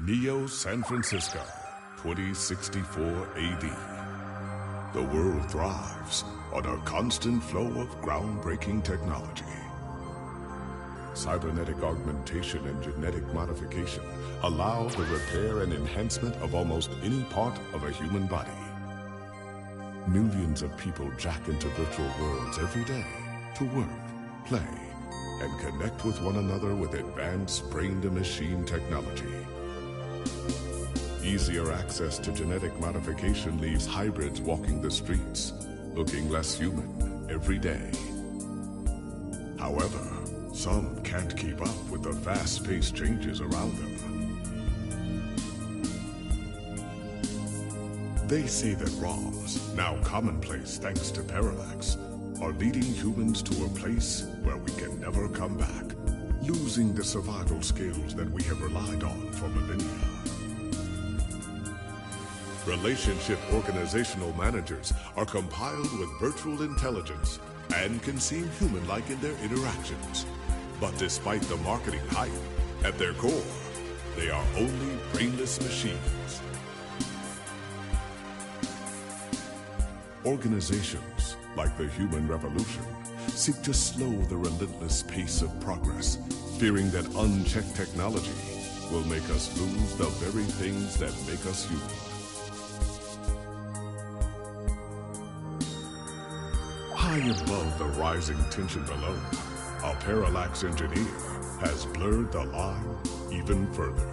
Neo San Francisco, 2064 AD. The world thrives on a constant flow of groundbreaking technology. Cybernetic augmentation and genetic modification allow the repair and enhancement of almost any part of a human body. Millions of people jack into virtual worlds every day to work, play, and connect with one another with advanced brain-to-machine technology. Easier access to genetic modification leaves hybrids walking the streets, looking less human every day. However, some can't keep up with the fast-paced changes around them. They say that ROMs, now commonplace thanks to parallax, are leading humans to a place where we can never come back, losing the survival skills that we have relied on for millennia. Relationship organizational managers are compiled with virtual intelligence and can seem human-like in their interactions. But despite the marketing hype, at their core, they are only brainless machines. Organizations, like the human revolution, seek to slow the relentless pace of progress, fearing that unchecked technology will make us lose the very things that make us human. High above the rising tension below, a parallax engineer has blurred the line even further.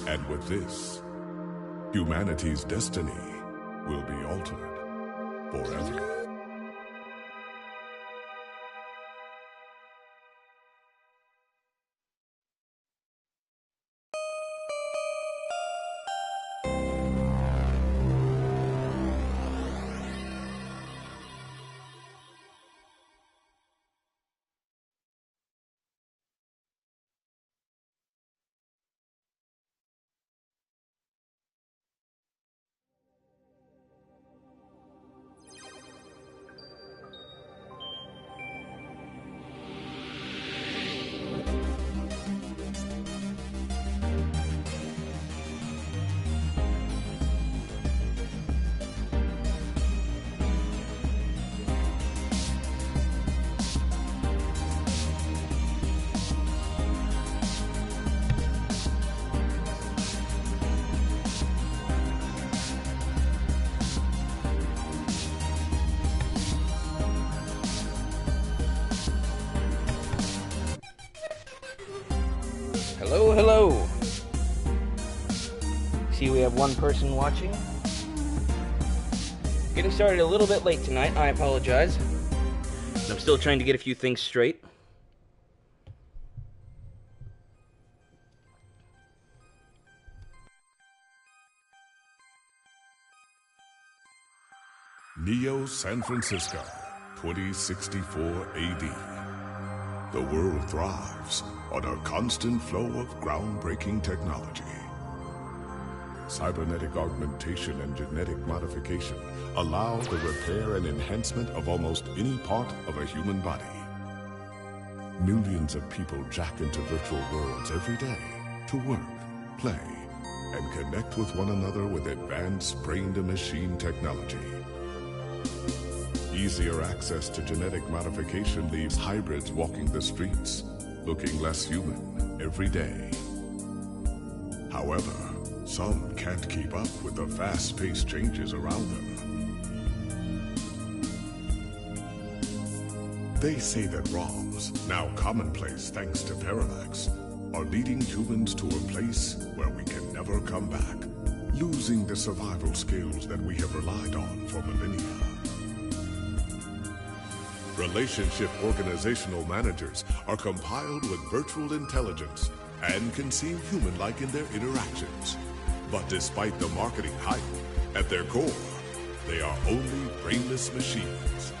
And with this, humanity's destiny will be altered forever. Hello, hello. See, we have one person watching. Getting started a little bit late tonight, I apologize. I'm still trying to get a few things straight. Neo San Francisco, 2064 AD. The world thrives on a constant flow of groundbreaking technology. Cybernetic augmentation and genetic modification allow the repair and enhancement of almost any part of a human body. Millions of people jack into virtual worlds every day to work, play, and connect with one another with advanced brain-to-machine technology. Easier access to genetic modification leaves hybrids walking the streets, looking less human every day. However, some can't keep up with the fast-paced changes around them. They say that ROMs, now commonplace thanks to parallax, are leading humans to a place where we can never come back, losing the survival skills that we have relied on for millennia. Relationship organizational managers are compiled with virtual intelligence and can seem human-like in their interactions. But despite the marketing hype, at their core, they are only brainless machines.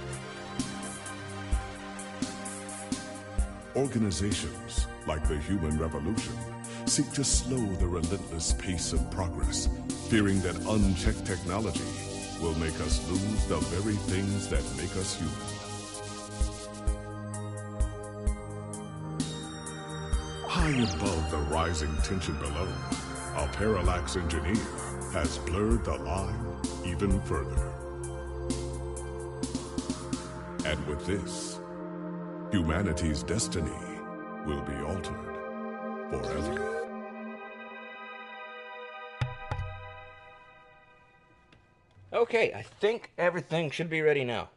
Organizations, like the human revolution, seek to slow the relentless pace of progress, fearing that unchecked technology will make us lose the very things that make us human. High High above the rising tension below, a parallax engineer has blurred the line even further. And with this, humanity's destiny will be altered forever. Okay, I think everything should be ready now.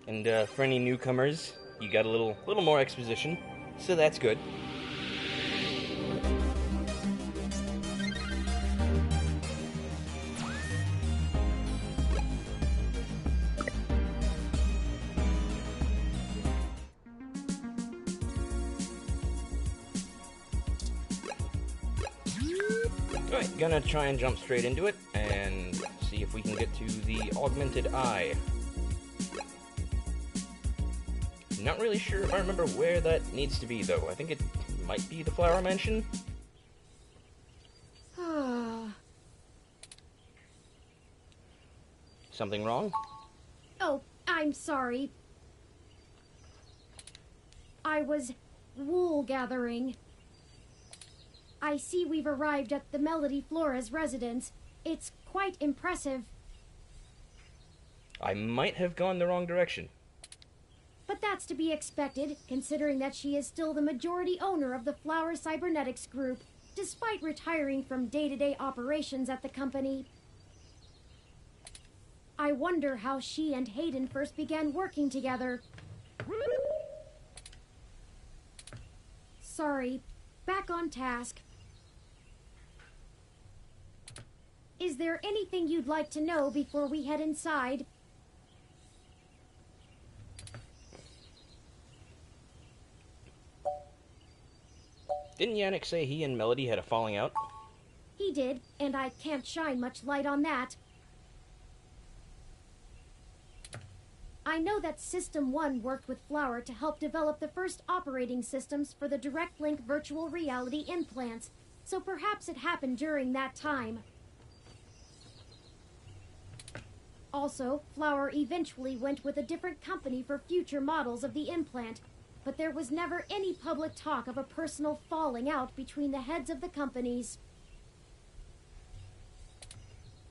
And for any newcomers, you got a little more exposition, so that's good. Alright, gonna try and jump straight into it, and see if we can get to the augmented eye. Not really sure if I remember where that needs to be, though. I think it might be the flower mansion. Something wrong? Oh, I'm sorry. I was wool gathering. I see we've arrived at the Melody Flores residence. It's quite impressive. I might have gone the wrong direction. But that's to be expected, considering that she is still the majority owner of the Flower Cybernetics group, despite retiring from day-to-day operations at the company. I wonder how she and Hayden first began working together. Sorry, back on task. Is there anything you'd like to know before we head inside? Didn't Yannick say he and Melody had a falling out? He did, and I can't shine much light on that. I know that System 1 worked with Flower to help develop the first operating systems for the Direct Link virtual reality implants, so perhaps it happened during that time. Also, Flower eventually went with a different company for future models of the implant, but there was never any public talk of a personal falling out between the heads of the companies.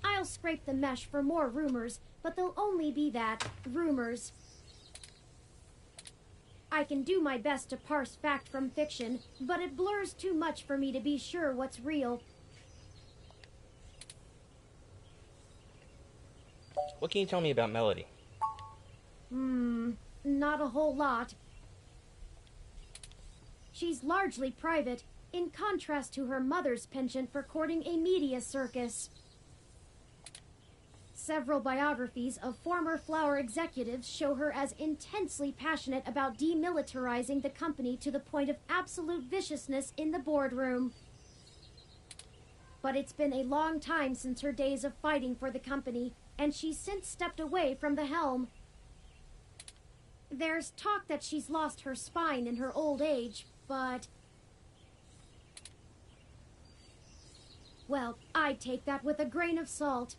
I'll scrape the mesh for more rumors, but they'll only be that, rumors. I can do my best to parse fact from fiction, but it blurs too much for me to be sure what's real. What can you tell me about Melody? Not a whole lot. She's largely private, in contrast to her mother's penchant for courting a media circus. Several biographies of former Flower executives show her as intensely passionate about demilitarizing the company to the point of absolute viciousness in the boardroom. But it's been a long time since her days of fighting for the company, and she's since stepped away from the helm. There's talk that she's lost her spine in her old age, but... well, I'd take that with a grain of salt.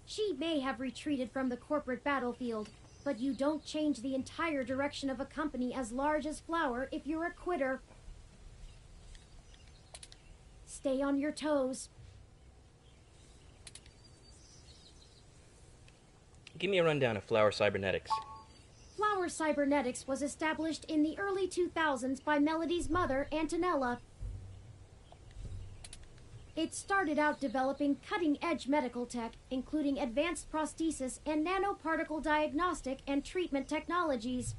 She may have retreated from the corporate battlefield, but you don't change the entire direction of a company as large as Flower if you're a quitter. Stay on your toes. Give me a rundown of Flower Cybernetics. Flower Cybernetics was established in the early 2000s by Melody's mother, Antonella. It started out developing cutting-edge medical tech, including advanced prosthesis and nanoparticle diagnostic and treatment technologies.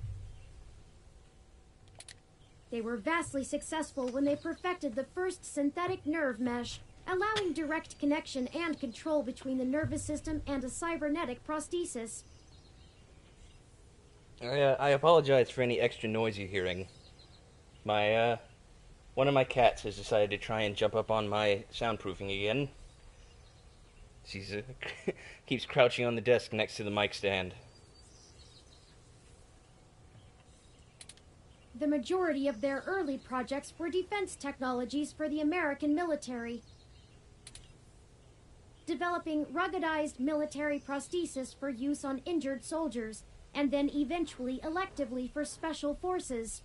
They were vastly successful when they perfected the first synthetic nerve mesh, allowing direct connection and control between the nervous system and a cybernetic prosthesis. I apologize for any extra noise you're hearing. One of my cats has decided to try and jump up on my soundproofing again. She's keeps crouching on the desk next to the mic stand. The majority of their early projects were defense technologies for the American military, developing ruggedized military prosthesis for use on injured soldiers, and then eventually electively for special forces.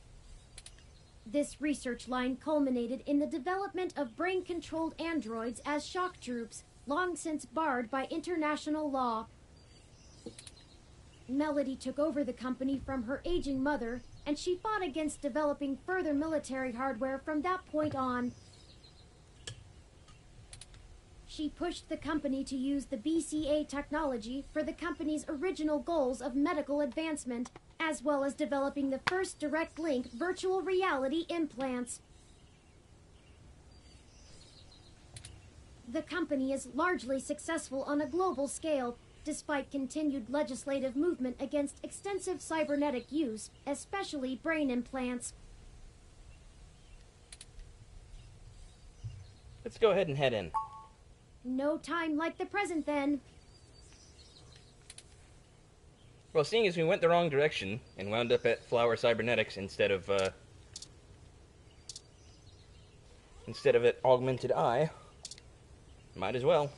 This research line culminated in the development of brain-controlled androids as shock troops, long since barred by international law. Melody took over the company from her aging mother, and she fought against developing further military hardware from that point on. She pushed the company to use the BCA technology for the company's original goals of medical advancement, as well as developing the first direct link virtual reality implants. The company is largely successful on a global scale, despite continued legislative movement against extensive cybernetic use, especially brain implants. Let's go ahead and head in. No time like the present, then. Well, seeing as we went the wrong direction and wound up at Flower Cybernetics instead of at Augmented Eye, might as well.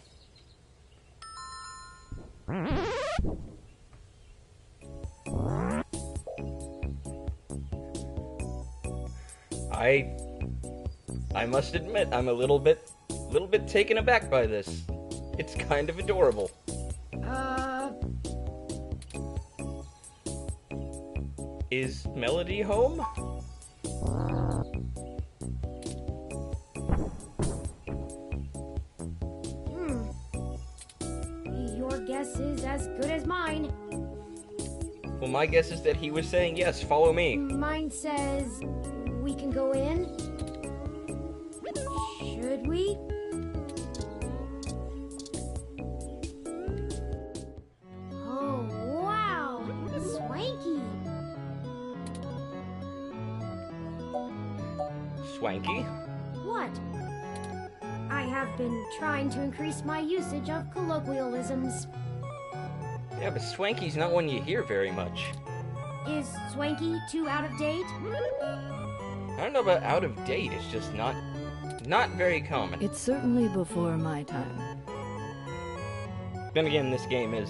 I must admit, I'm a little bit taken aback by this. It's kind of adorable. Is Melody home? Your guess is as good as mine. Well, my guess is that he was saying, yes, follow me. Mine says we can go in. Should we? Oh, wow! Swanky! Swanky? What? I have been trying to increase my usage of colloquialisms. Yeah, but swanky's not one you hear very much. Is swanky too out of date? I don't know about out of date, it's just not very common. It's certainly before my time. Then again, this game is,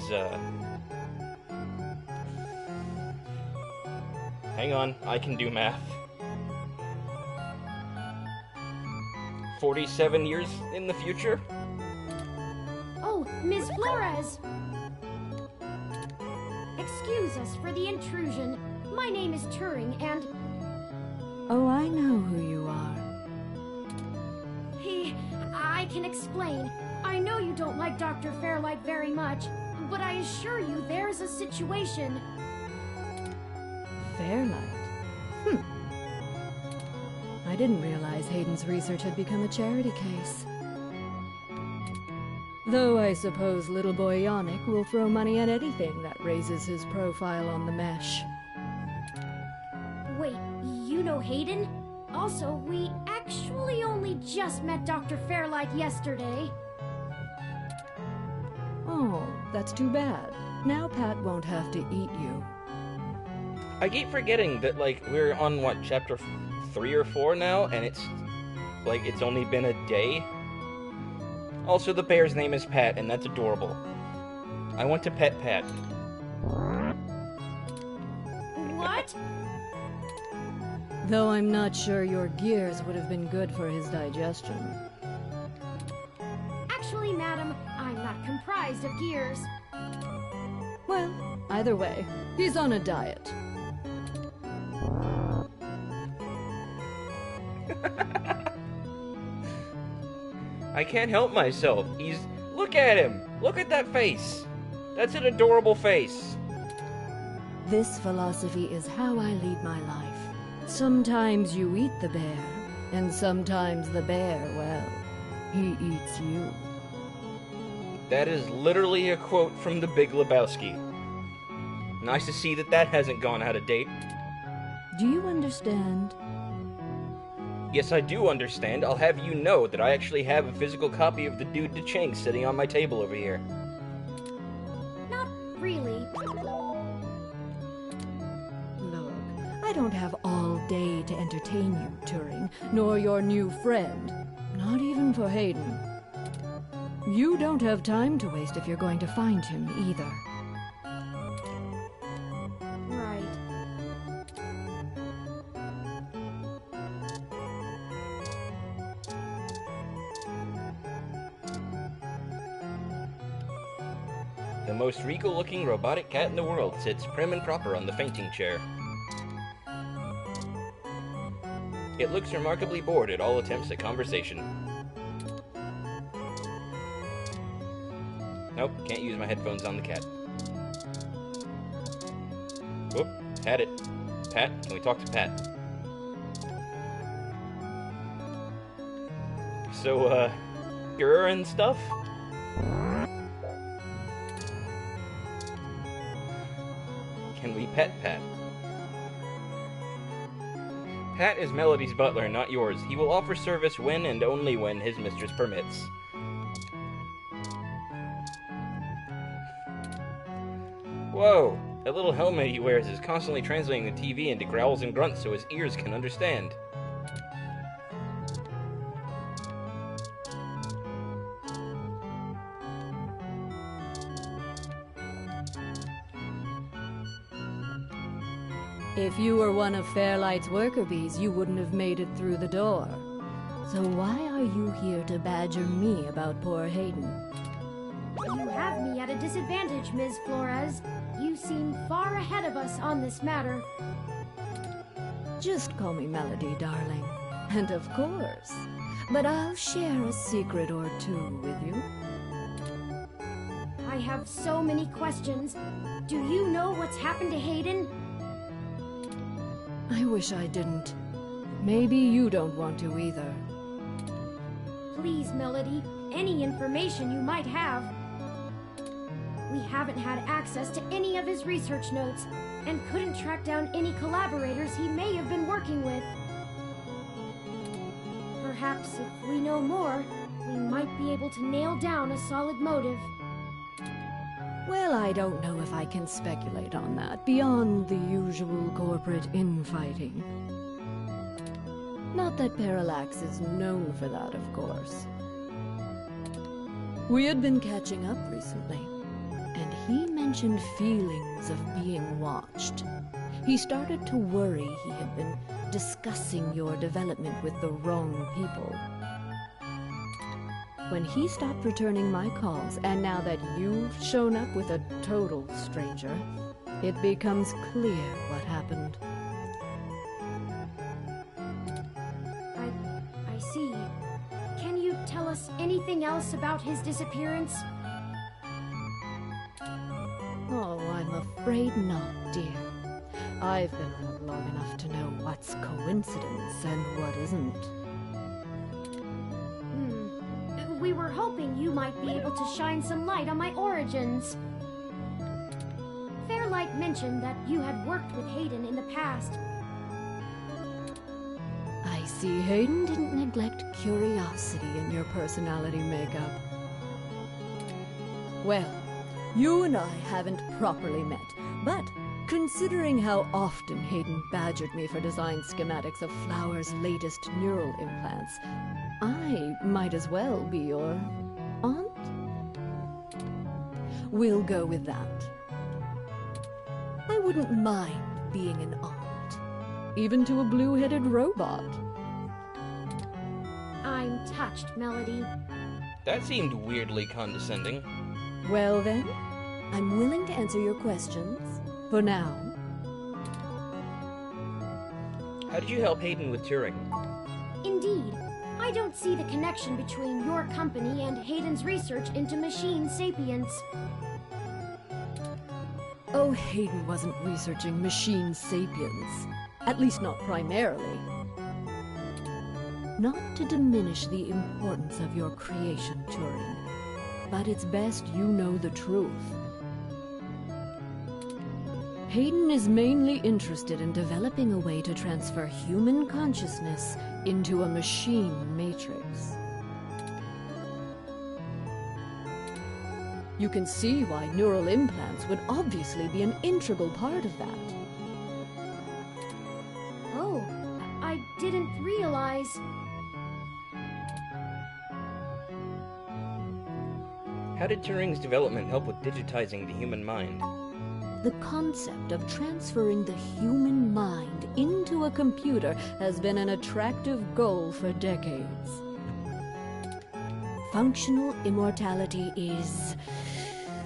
hang on, I can do math. 47 years in the future? Oh, Miss Flores! Excuse us for the intrusion. My name is Turing, and... Oh, I know who you are. I can explain. I know you don't like Dr. Fairlight very much, but I assure you there's a situation. Fairlight? I didn't realize Hayden's research had become a charity case. Though I suppose little boy Yannick will throw money at anything that raises his profile on the mesh. Wait, you know Hayden? Also, we actually only just met Dr. Fairlight yesterday. Oh, that's too bad. Now Pat won't have to eat you. I keep forgetting that, like, we're on, what, chapter 3 or 4 now, and it's only been a day? Also, the bear's name is Pat, and that's adorable. I want to pet Pat. What? Though I'm not sure your gears would have been good for his digestion. Actually, madam, I'm not comprised of gears. Well, either way, he's on a diet. I can't help myself. Look at him! Look at that face! That's an adorable face. This philosophy is how I lead my life. Sometimes you eat the bear, and sometimes the bear, well, he eats you. That is literally a quote from The Big Lebowski. Nice to see that hasn't gone out of date. Do you understand? Yes, I do understand. I'll have you know that I actually have a physical copy of the Dude to Ching sitting on my table over here. Not really. Look, I don't have all day to entertain you, Turing, nor your new friend. Not even for Hayden. You don't have time to waste if you're going to find him, either. Right. The most regal-looking robotic cat in the world sits prim and proper on the fainting chair. It looks remarkably bored at all attempts at conversation. Nope, can't use my headphones on the cat. Whoop, had it. Pat, can we talk to Pat? So, Gurr and stuff? Can we pet Pat? Pat is Melody's butler, not yours. He will offer service when and only when his mistress permits. Whoa! That little helmet he wears is constantly translating the TV into growls and grunts so his ears can understand. If you were one of Fairlight's worker bees, you wouldn't have made it through the door. So why are you here to badger me about poor Hayden? You have me at a disadvantage, Ms. Flores. You seem far ahead of us on this matter. Just call me Melody, darling. And of course. But I'll share a secret or two with you. I have so many questions. Do you know what's happened to Hayden? I wish I didn't. Maybe you don't want to either. Please, Melody, any information you might have. We haven't had access to any of his research notes, and couldn't track down any collaborators he may have been working with. Perhaps if we know more, we might be able to nail down a solid motive. Well, I don't know if I can speculate on that, beyond the usual corporate infighting. Not that Parallax is known for that, of course. We had been catching up recently, and he mentioned feelings of being watched. He started to worry he had been discussing your development with the wrong people. When he stopped returning my calls, and now that you've shown up with a total stranger, it becomes clear what happened. I see. Can you tell us anything else about his disappearance? Oh, I'm afraid not, dear. I've been around long enough to know what's coincidence and what isn't. We were hoping you might be able to shine some light on my origins. Fairlight mentioned that you had worked with Hayden in the past. I see Hayden didn't neglect curiosity in your personality makeup. Well, you and I haven't properly met, but considering how often Hayden badgered me for design schematics of Flower's latest neural implants, I might as well be your aunt? We'll go with that. I wouldn't mind being an aunt, even to a blue-headed robot. I'm touched, Melody. That seemed weirdly condescending. Well then, I'm willing to answer your questions, for now. How did you help Hayden with Turing? Indeed. I don't see the connection between your company and Hayden's research into machine sapience. Oh, Hayden wasn't researching machine sapience. At least not primarily. Not to diminish the importance of your creation, Turing, but it's best you know the truth. Hayden is mainly interested in developing a way to transfer human consciousness into a machine matrix. You can see why neural implants would obviously be an integral part of that. didn't realize... How did Turing's development help with digitizing the human mind? The concept of transferring the human mind into a computer has been an attractive goal for decades. Functional immortality is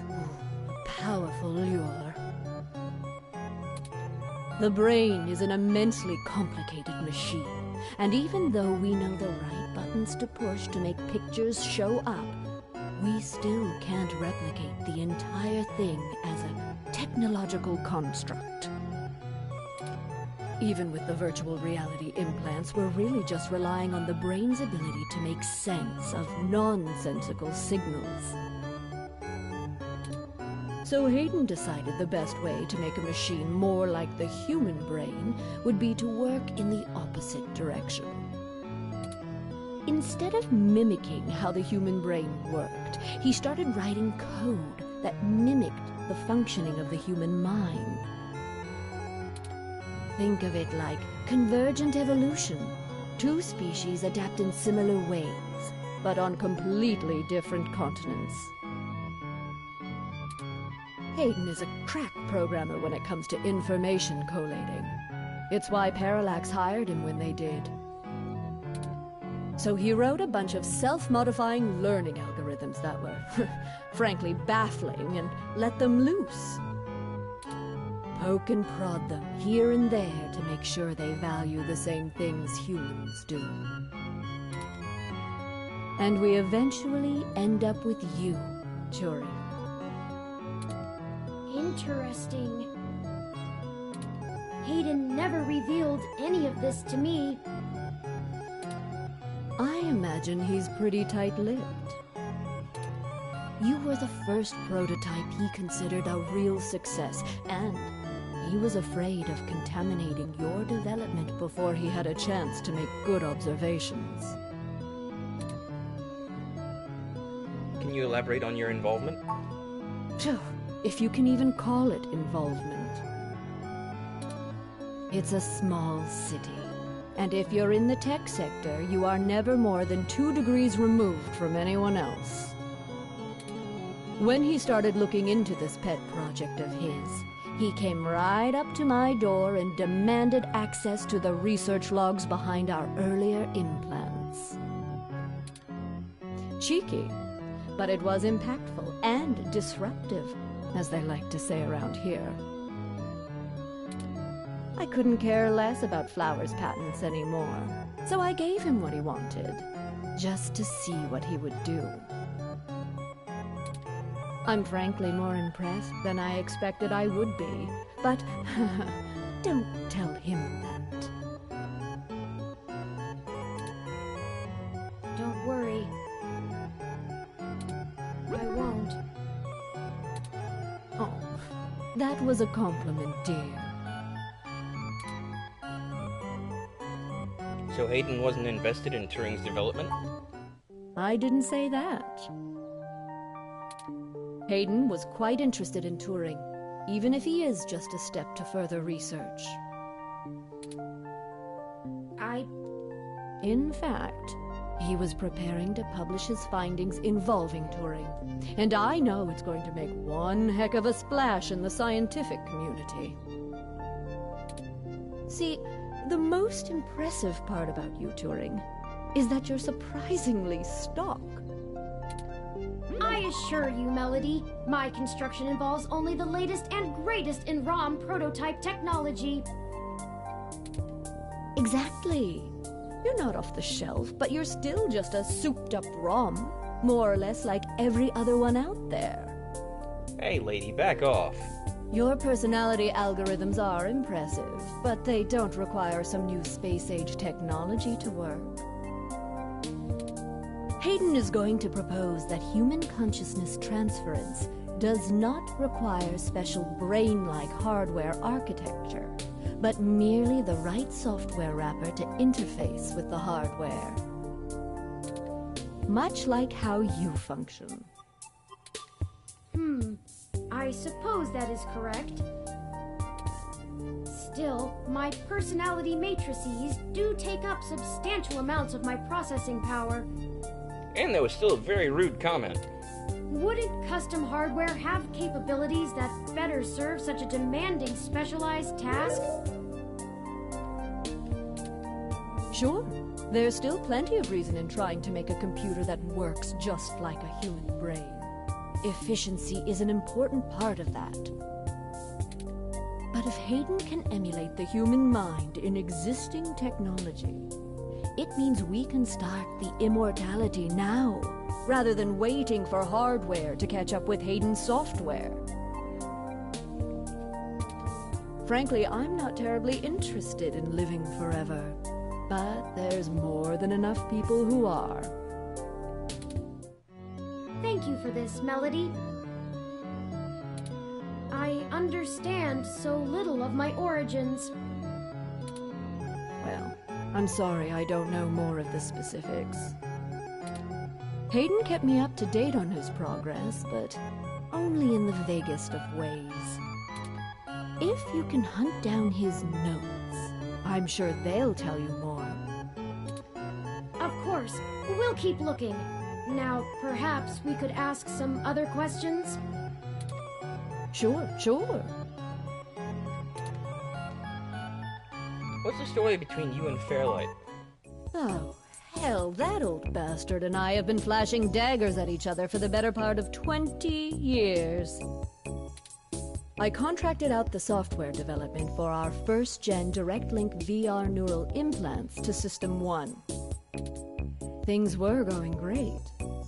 a powerful lure. The brain is an immensely complicated machine, and even though we know the right buttons to push to make pictures show up, we still can't replicate the entire thing as a technological construct. Even with the virtual reality implants, we're really just relying on the brain's ability to make sense of nonsensical signals. So Hayden decided the best way to make a machine more like the human brain would be to work in the opposite direction. Instead of mimicking how the human brain worked, he started writing code that mimicked the functioning of the human mind. Think of it like convergent evolution. Two species adapt in similar ways, but on completely different continents. Hayden is a crack programmer when it comes to information collating. It's why Parallax hired him when they did. So he wrote a bunch of self-modifying learning algorithms that were, frankly, baffling, and let them loose. Poke and prod them here and there to make sure they value the same things humans do. And we eventually end up with you, Turing. Interesting. Hayden never revealed any of this to me. I imagine he's pretty tight-lipped. You were the first prototype he considered a real success, and he was afraid of contaminating your development before he had a chance to make good observations. Can you elaborate on your involvement? Phew, if you can even call it involvement. It's a small city. And if you're in the tech sector, you are never more than 2 degrees removed from anyone else. When he started looking into this pet project of his, he came right up to my door and demanded access to the research logs behind our earlier implants. Cheeky, but it was impactful and disruptive, as they like to say around here. I couldn't care less about Flowers' patents anymore, so I gave him what he wanted, just to see what he would do. I'm frankly more impressed than I expected I would be, but don't tell him that. Don't worry. I won't. Oh, that was a compliment, dear. So Hayden wasn't invested in Turing's development? I didn't say that. Hayden was quite interested in Turing, even if he is just a step to further research. In fact, he was preparing to publish his findings involving Turing, and I know it's going to make one heck of a splash in the scientific community. See, the most impressive part about you, Turing, is that you're surprisingly stock. I assure you, Melody, my construction involves only the latest and greatest in ROM prototype technology. Exactly. You're not off the shelf, but you're still just a souped-up ROM, more or less like every other one out there. Hey, lady, back off. Your personality algorithms are impressive, but they don't require some new space-age technology to work. Hayden is going to propose that human consciousness transference does not require special brain-like hardware architecture, but merely the right software wrapper to interface with the hardware. Much like how you function. I suppose that is correct. Still, my personality matrices do take up substantial amounts of my processing power. And that was still a very rude comment. Wouldn't custom hardware have capabilities that better serve such a demanding specialized task? Sure. There's still plenty of reason in trying to make a computer that works just like a human brain. Efficiency is an important part of that. But if Hayden can emulate the human mind in existing technology, it means we can start the immortality now, rather than waiting for hardware to catch up with Hayden's software. Frankly, I'm not terribly interested in living forever, but there's more than enough people who are. Thank you for this, Melody. I understand so little of my origins. Well, I'm sorry I don't know more of the specifics. Hayden kept me up to date on his progress, but only in the vaguest of ways. If you can hunt down his notes, I'm sure they'll tell you more. Of course, we'll keep looking. Now, perhaps we could ask some other questions? Sure. What's the story between you and Fairlight? Oh, hell, that old bastard and I have been flashing daggers at each other for the better part of 20 years. I contracted out the software development for our first-gen direct-link VR neural implants to System 1. Things were going great,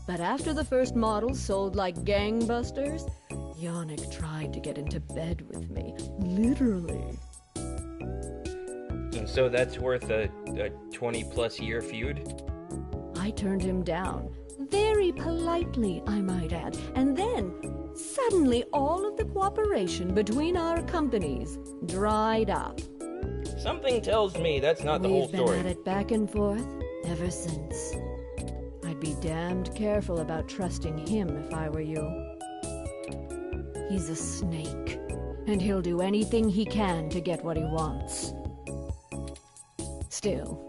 but after the first models sold like gangbusters, Yannick tried to get into bed with me, literally. And so that's worth a 20-plus year feud? I turned him down, very politely, I might add, and then suddenly all of the cooperation between our companies dried up. Something tells me that's not the whole story. We've been at it back and forth ever since. I'd be damned careful about trusting him if I were you. He's a snake, and he'll do anything he can to get what he wants. Still,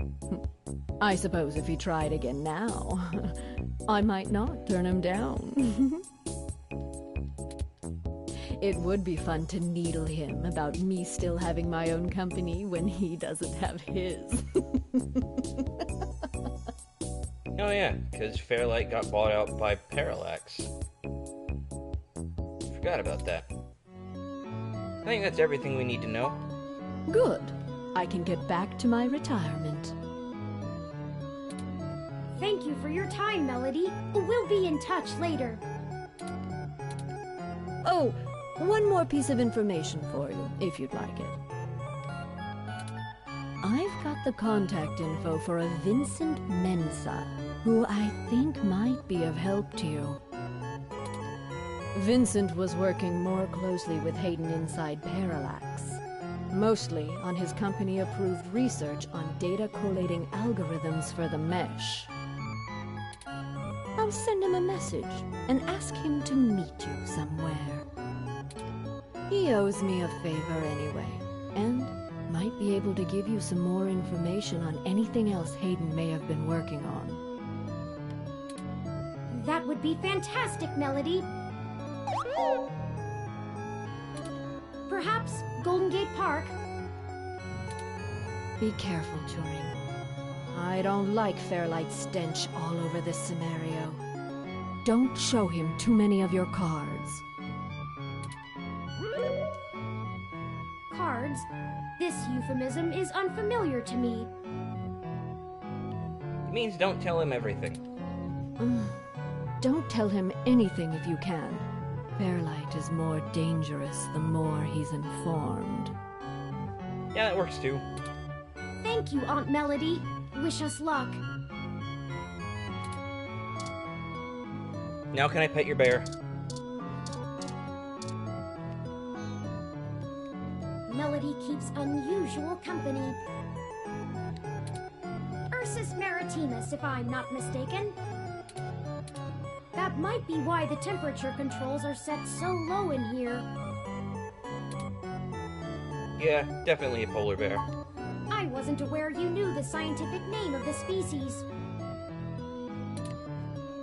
I suppose if he tried again now, I might not turn him down. It would be fun to needle him about me still having my own company when he doesn't have his. Oh yeah, because Fairlight got bought out by Parallax. Forgot about that. I think that's everything we need to know. Good. I can get back to my retirement. Thank you for your time, Melody. We'll be in touch later. Oh, one more piece of information for you, if you'd like it. I've got the contact info for a Vincent Mensa, who I think might be of help to you. Vincent was working more closely with Hayden inside Parallax, mostly on his company-approved research on data collating algorithms for the mesh. I'll send him a message and ask him to meet you somewhere. He owes me a favor anyway, and might be able to give you some more information on anything else Hayden may have been working on. That would be fantastic, Melody. Perhaps Golden Gate Park? Be careful, Turing. I don't like Fairlight's stench all over this scenario. Don't show him too many of your cards. Cards? This euphemism is unfamiliar to me. It means don't tell him everything. Don't tell him anything if you can. Fairlight is more dangerous the more he's informed. Yeah, that works too. Thank you, Aunt Melody. Wish us luck. Now can I pet your bear? Melody keeps unusual company. Ursus maritimus, if I'm not mistaken. That might be why the temperature controls are set so low in here. Yeah, definitely a polar bear. I wasn't aware you knew the scientific name of the species.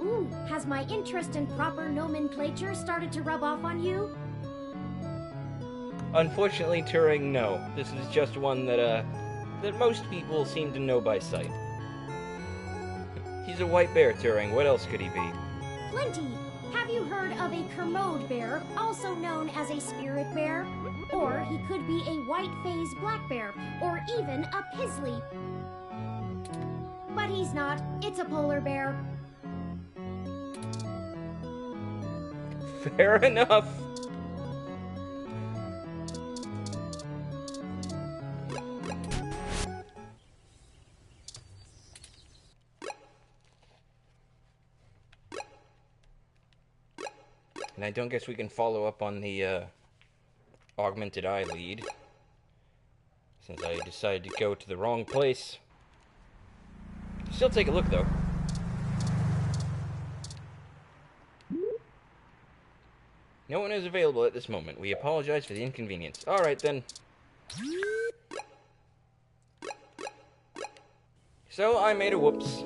Ooh, has my interest in proper nomenclature started to rub off on you? Unfortunately, Turing, no. This is just one that most people seem to know by sight. He's a white bear, Turing. What else could he be? Plenty! Have you heard of a Kermode bear, also known as a spirit bear? Or he could be a white-phased black bear, or even a pizzly. But he's not. It's a polar bear. Fair enough. And I don't guess we can follow up on the augmented eye lead, since I decided to go to the wrong place. Still take a look, though. No one is available at this moment. We apologize for the inconvenience. Alright, then. So, I made a whoops.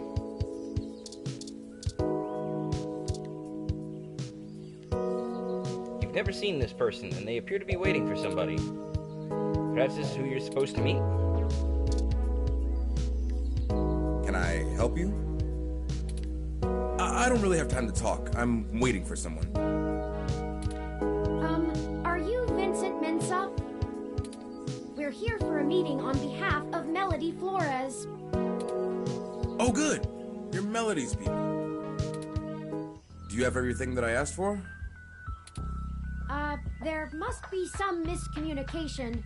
You've never seen this person, and they appear to be waiting for somebody. Perhaps this is who you're supposed to meet? Can I help you? I don't really have time to talk. I'm waiting for someone. Are you Vincent Mensah? We're here for a meeting on behalf of Melody Flores. Oh, good. You're Melody's people. Do you have everything that I asked for? There must be some miscommunication.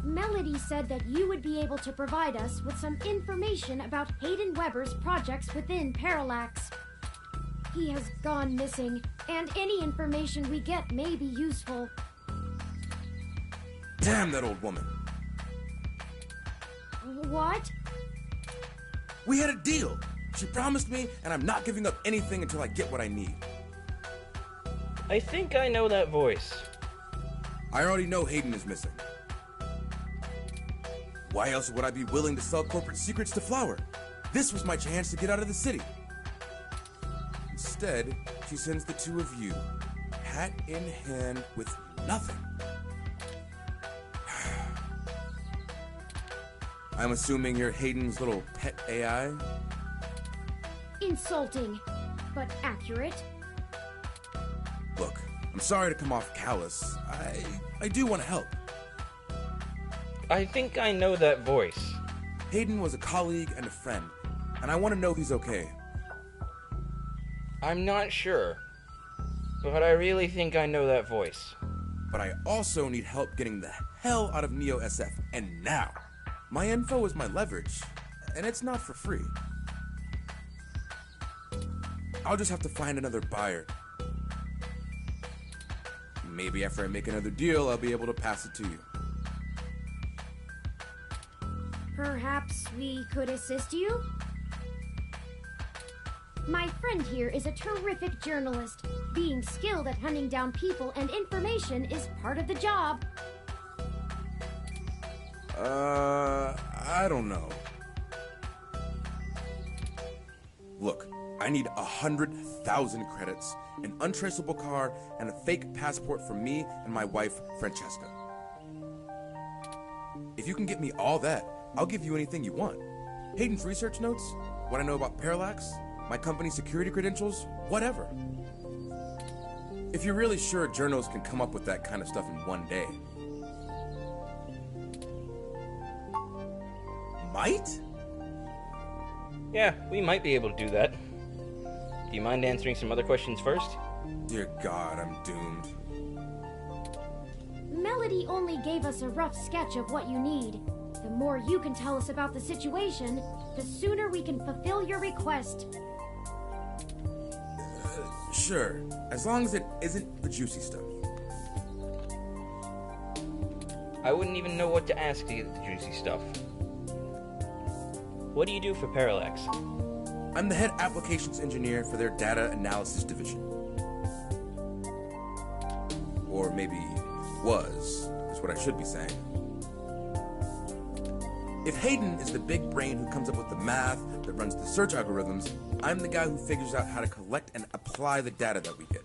Melody said that you would be able to provide us with some information about Hayden Weber's projects within Parallax. He has gone missing, and any information we get may be useful. Damn that old woman. What? We had a deal. She promised me, and I'm not giving up anything until I get what I need. I think I know that voice. I already know Hayden is missing. Why else would I be willing to sell corporate secrets to Flower? This was my chance to get out of the city. Instead, she sends the two of you, hat in hand, with nothing. I'm assuming you're Hayden's little pet AI? Insulting, but accurate. Look, I'm sorry to come off callous. I do want to help. I think I know that voice. Hayden was a colleague and a friend, and I want to know he's okay. I'm not sure, but I really think I know that voice. But I also need help getting the hell out of Neo SF, and now. My info is my leverage, and it's not for free. I'll just have to find another buyer. Maybe after I make another deal, I'll be able to pass it to you. Perhaps we could assist you? My friend here is a terrific journalist. Being skilled at hunting down people and information is part of the job. I don't know. Look, I need 100,000 credits, an untraceable car, and a fake passport for me and my wife, Francesca. If you can get me all that, I'll give you anything you want. Hayden's research notes, what I know about Parallax, my company's security credentials, whatever. If you're really sure journals can come up with that kind of stuff in one day. Might? Yeah, we might be able to do that. Do you mind answering some other questions first? Dear God, I'm doomed. Melody only gave us a rough sketch of what you need. The more you can tell us about the situation, the sooner we can fulfill your request. Sure, as long as it isn't the juicy stuff. I wouldn't even know what to ask to get the juicy stuff. What do you do for Parallax? I'm the head applications engineer for their data analysis division. Or maybe Was, is what I should be saying. If Hayden is the big brain who comes up with the math that runs the search algorithms, I'm the guy who figures out how to collect and apply the data that we get.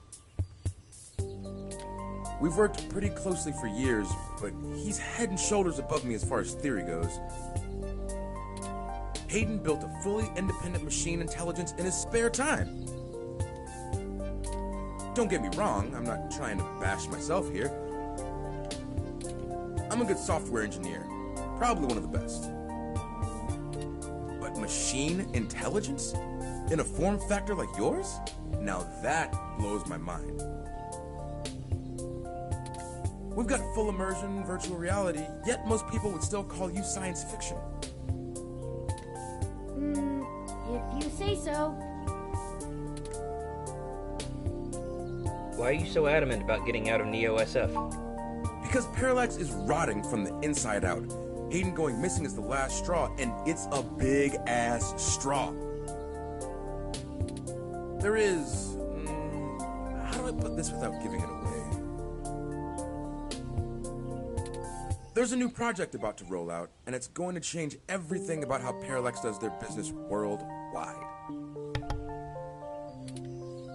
We've worked pretty closely for years, but he's head and shoulders above me as far as theory goes. Hayden built a fully independent machine intelligence in his spare time. Don't get me wrong, I'm not trying to bash myself here. I'm a good software engineer, probably one of the best. But machine intelligence? In a form factor like yours? Now that blows my mind. We've got full immersion, virtual reality, yet most people would still call you science fiction. If you say so. Why are you so adamant about getting out of Neo SF? Because Parallax is rotting from the inside out. Hayden going missing is the last straw, and it's a big-ass straw. There is... how do I put this without giving it away? There's a new project about to roll out, and it's going to change everything about how Parallax does their business worldwide.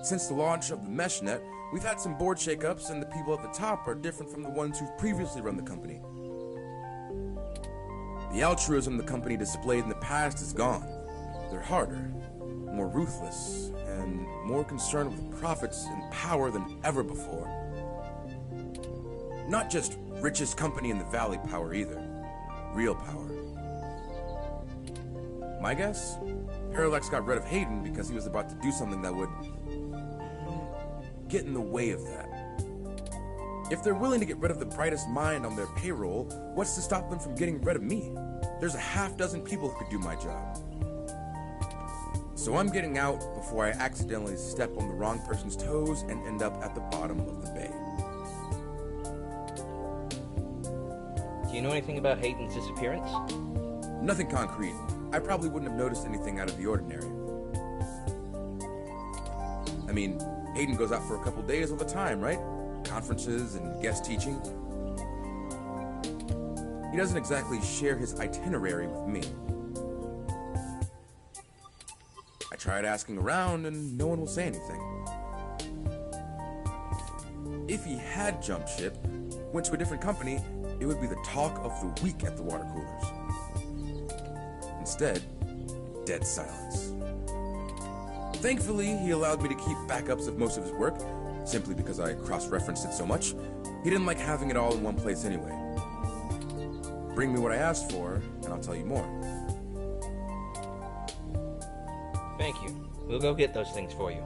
Since the launch of the MeshNet, we've had some board shakeups, and the people at the top are different from the ones who've previously run the company. The altruism the company displayed in the past is gone. They're harder, more ruthless, and more concerned with profits and power than ever before. Not just richest company in the valley power either. Real power. My guess? Parallax got rid of Hayden because he was about to do something that would get in the way of that. If they're willing to get rid of the brightest mind on their payroll, what's to stop them from getting rid of me? There's a half-dozen people who could do my job. So I'm getting out before I accidentally step on the wrong person's toes and end up at the bottom of the bay. Do you know anything about Hayden's disappearance? Nothing concrete. I probably wouldn't have noticed anything out of the ordinary. I mean, Hayden goes out for a couple days all the time, right? Conferences and guest teaching. He doesn't exactly share his itinerary with me. I tried asking around and no one will say anything. If he had jumped ship, went to a different company, it would be the talk of the week at the water coolers. Instead, dead silence. Thankfully, he allowed me to keep backups of most of his work, simply because I cross-referenced it so much. He didn't like having it all in one place anyway. Bring me what I asked for, and I'll tell you more. Thank you. We'll go get those things for you.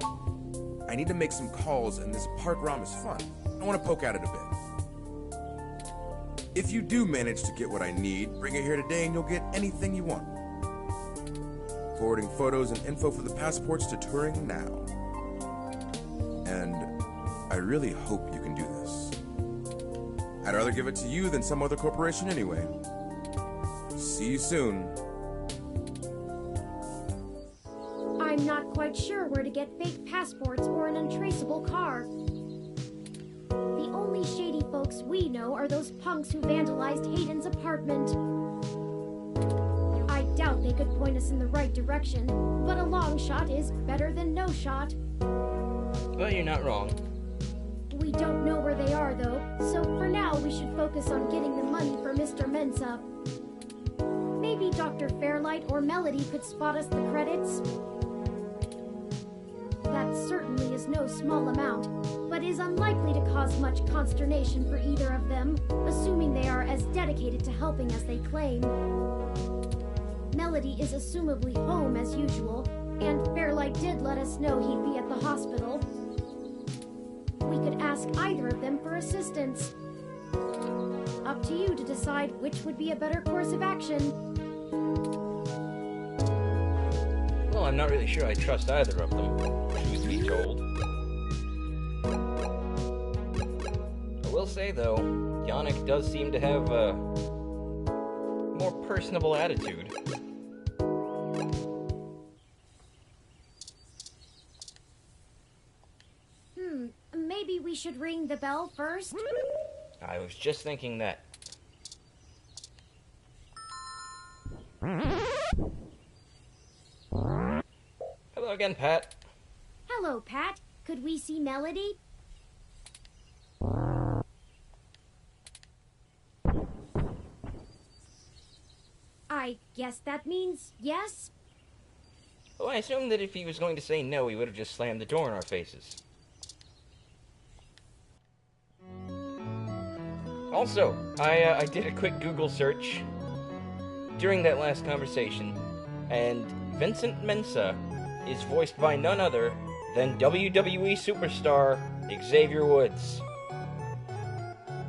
I need to make some calls, and this park ROM is fun. I want to poke at it a bit. If you do manage to get what I need, bring it here today and you'll get anything you want. Forwarding photos and info for the passports to Turing now. And I really hope you can do this. I'd rather give it to you than some other corporation anyway. See you soon. I'm not quite sure where to get fake passports or an untraceable car. The only shady folks we know are those punks who vandalized Hayden's apartment. I doubt they could point us in the right direction, but a long shot is better than no shot. Well, you're not wrong. We don't know where they are, though, so for now we should focus on getting the money for Mr. Mensa. Maybe Dr. Fairlight or Melody could spot us the credits. That certainly is no small amount, but is unlikely to cause much consternation for either of them, assuming they are as dedicated to helping as they claim. Melody is assumably home as usual, and Fairlight did let us know he'd be at the hospital. We could ask either of them for assistance. Up to you to decide which would be a better course of action. Well, I'm not really sure I trust either of them, truth be told. I will say, though, Yannick does seem to have a more personable attitude. Maybe we should ring the bell first? I was just thinking that. Hello again, Pat. Hello, Pat. Could we see Melody? I guess that means yes? Well, I assumed that if he was going to say no, he would have just slammed the door in our faces. Also, I did a quick Google search during that last conversation, and Vincent Mensa is voiced by none other than WWE superstar Xavier Woods.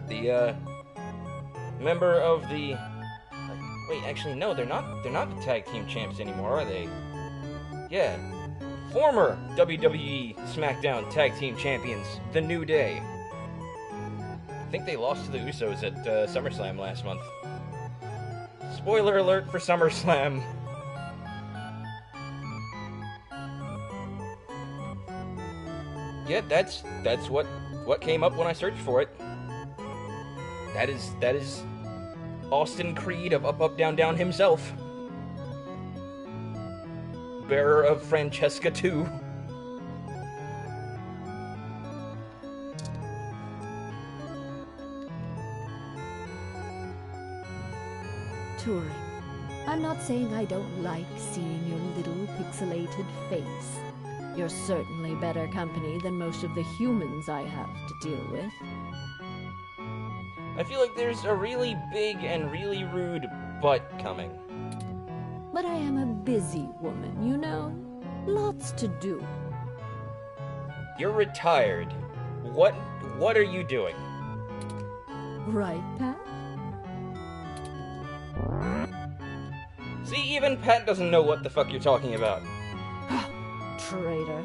The, member of the... Wait, actually, no, they're not the tag team champs anymore, are they? Yeah. Former WWE SmackDown Tag Team Champions, The New Day. I think they lost to the Usos at SummerSlam last month. Spoiler alert for SummerSlam. Yeah, that's what came up when I searched for it. That is Austin Creed of Up Up Down Down himself. Bearer of Francesca 2. Touring. I'm not saying I don't like seeing your little pixelated face. You're certainly better company than most of the humans I have to deal with. I feel like there's a really big and really rude butt coming. But I am a busy woman, you know? Lots to do. You're retired. What are you doing? Right, Pat? See, even Pat doesn't know what the fuck you're talking about. Traitor.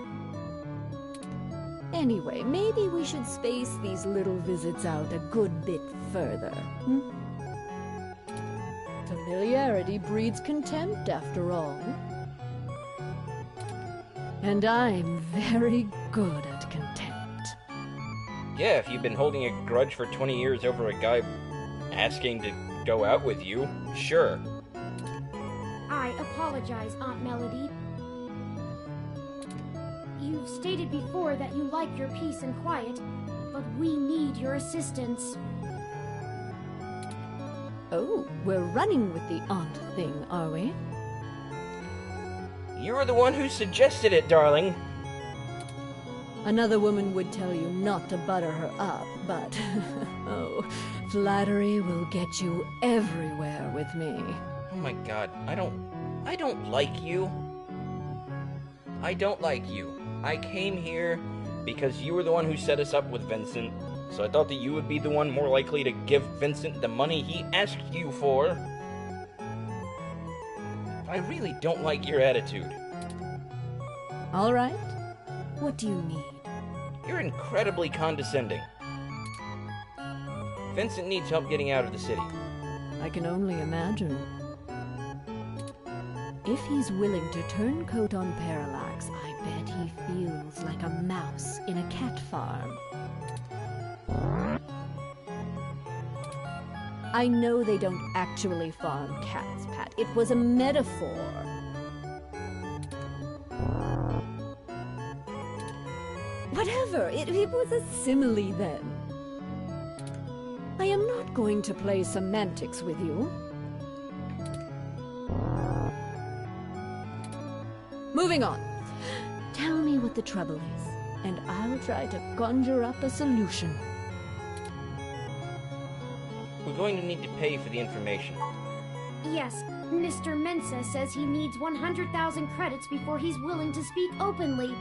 Anyway, maybe we should space these little visits out a good bit further, hmm? Familiarity breeds contempt, after all. And I'm very good at contempt. Yeah, if you've been holding a grudge for 20 years over a guy asking to go out with you, sure. I apologize, Aunt Melody. You've stated before that you like your peace and quiet, but we need your assistance. Oh, we're running with the aunt thing, are we? You were the one who suggested it, darling. Another woman would tell you not to butter her up, but... oh, flattery will get you everywhere with me. Oh my god, I don't like you. I don't like you. I came here because you were the one who set us up with Vincent, so I thought that you would be the one more likely to give Vincent the money he asked you for. I really don't like your attitude. All right. What do you need? You're incredibly condescending. Vincent needs help getting out of the city. I can only imagine. If he's willing to turn coat on Parallax, I bet he feels like a mouse in a cat farm. I know they don't actually farm cats, Pat. It was a metaphor. Whatever, it was a simile then. I am not going to play semantics with you. Moving on. Tell me what the trouble is, and I'll try to conjure up a solution. We're going to need to pay for the information. Yes, Mr. Mensa says he needs 100,000 credits before he's willing to speak openly.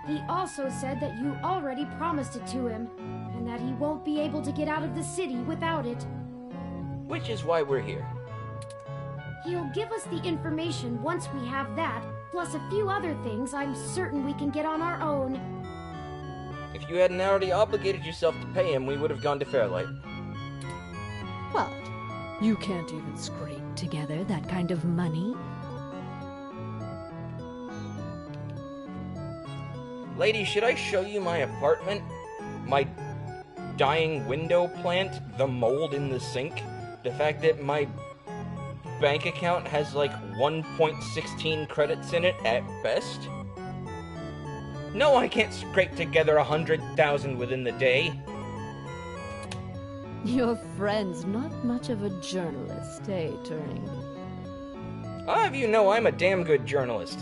He also said that you already promised it to him, and that he won't be able to get out of the city without it. Which is why we're here. He'll give us the information once we have that, plus a few other things I'm certain we can get on our own. If you hadn't already obligated yourself to pay him, we would have gone to Fairlight. What? You can't even scrape together that kind of money? Lady, should I show you my apartment? My dying window plant, the mold in the sink, the fact that my bank account has like 1.16 credits in it at best. No, I can't scrape together 100,000 within the day. Your friend's not much of a journalist, eh, Turing? I'll have you know I'm a damn good journalist.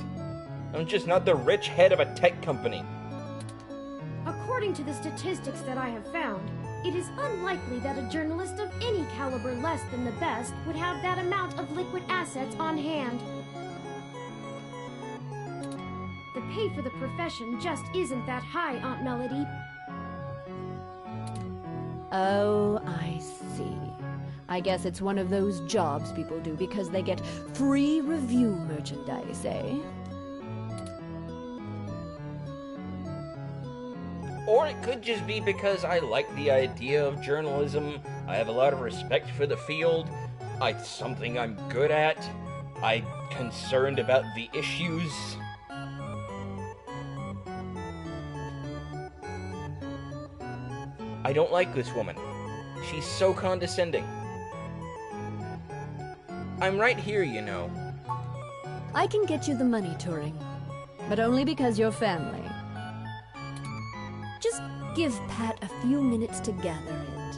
I'm just not the rich head of a tech company. According to the statistics that I have found, it is unlikely that a journalist of any caliber less than the best would have that amount of liquid assets on hand. The pay for the profession just isn't that high, Aunt Melody. Oh, I see. I guess it's one of those jobs people do because they get free review merchandise, eh? Or it could just be because I like the idea of journalism, I have a lot of respect for the field, it's something I'm good at, I'm concerned about the issues. I don't like this woman. She's so condescending. I'm right here, you know. I can get you the money, Turing. But only because you're family. Just give Pat a few minutes to gather it.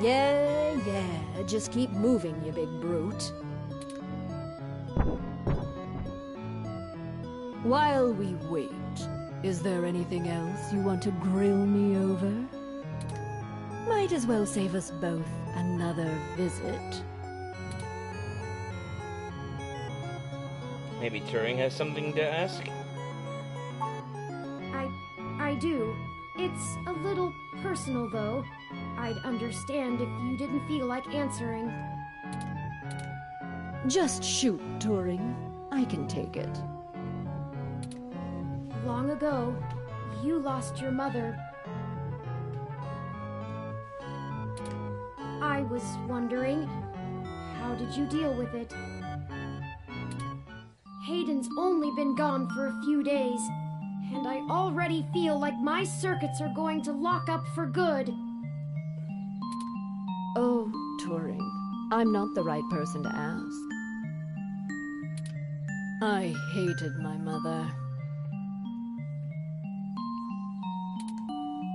Yeah, just keep moving, you big brute. While we wait, is there anything else you want to grill me over? Might as well save us both another visit. Maybe Turing has something to ask? I do. It's a little personal, though. I'd understand if you didn't feel like answering. Just shoot, Turing. I can take it. Long ago, you lost your mother. I was wondering, how did you deal with it? Hayden's only been gone for a few days, and I already feel like my circuits are going to lock up for good. Oh, Turing, I'm not the right person to ask. I hated my mother.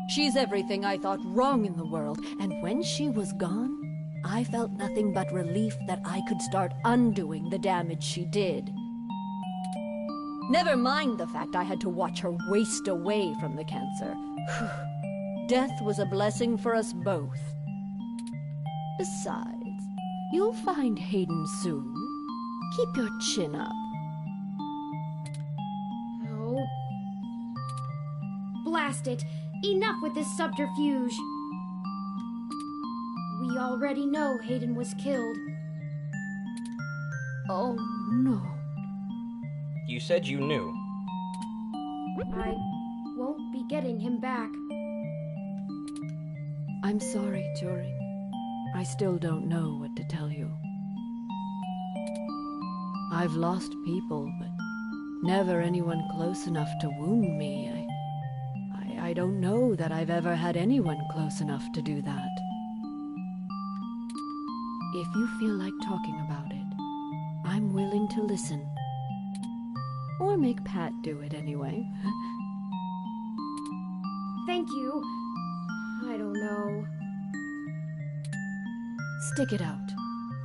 She's everything I thought wrong in the world, and when she was gone, I felt nothing but relief that I could start undoing the damage she did. Never mind the fact I had to watch her waste away from the cancer. Death was a blessing for us both. Besides, you'll find Hayden soon. Keep your chin up. Oh. Blast it! Enough with this subterfuge! We already know Hayden was killed. Oh, no. You said you knew. I won't be getting him back. I'm sorry, Turing. I still don't know what to tell you. I've lost people, but never anyone close enough to wound me. I don't know that I've ever had anyone close enough to do that. If you feel like talking about it, I'm willing to listen. Or make Pat do it anyway. Thank you. I don't know. Stick it out.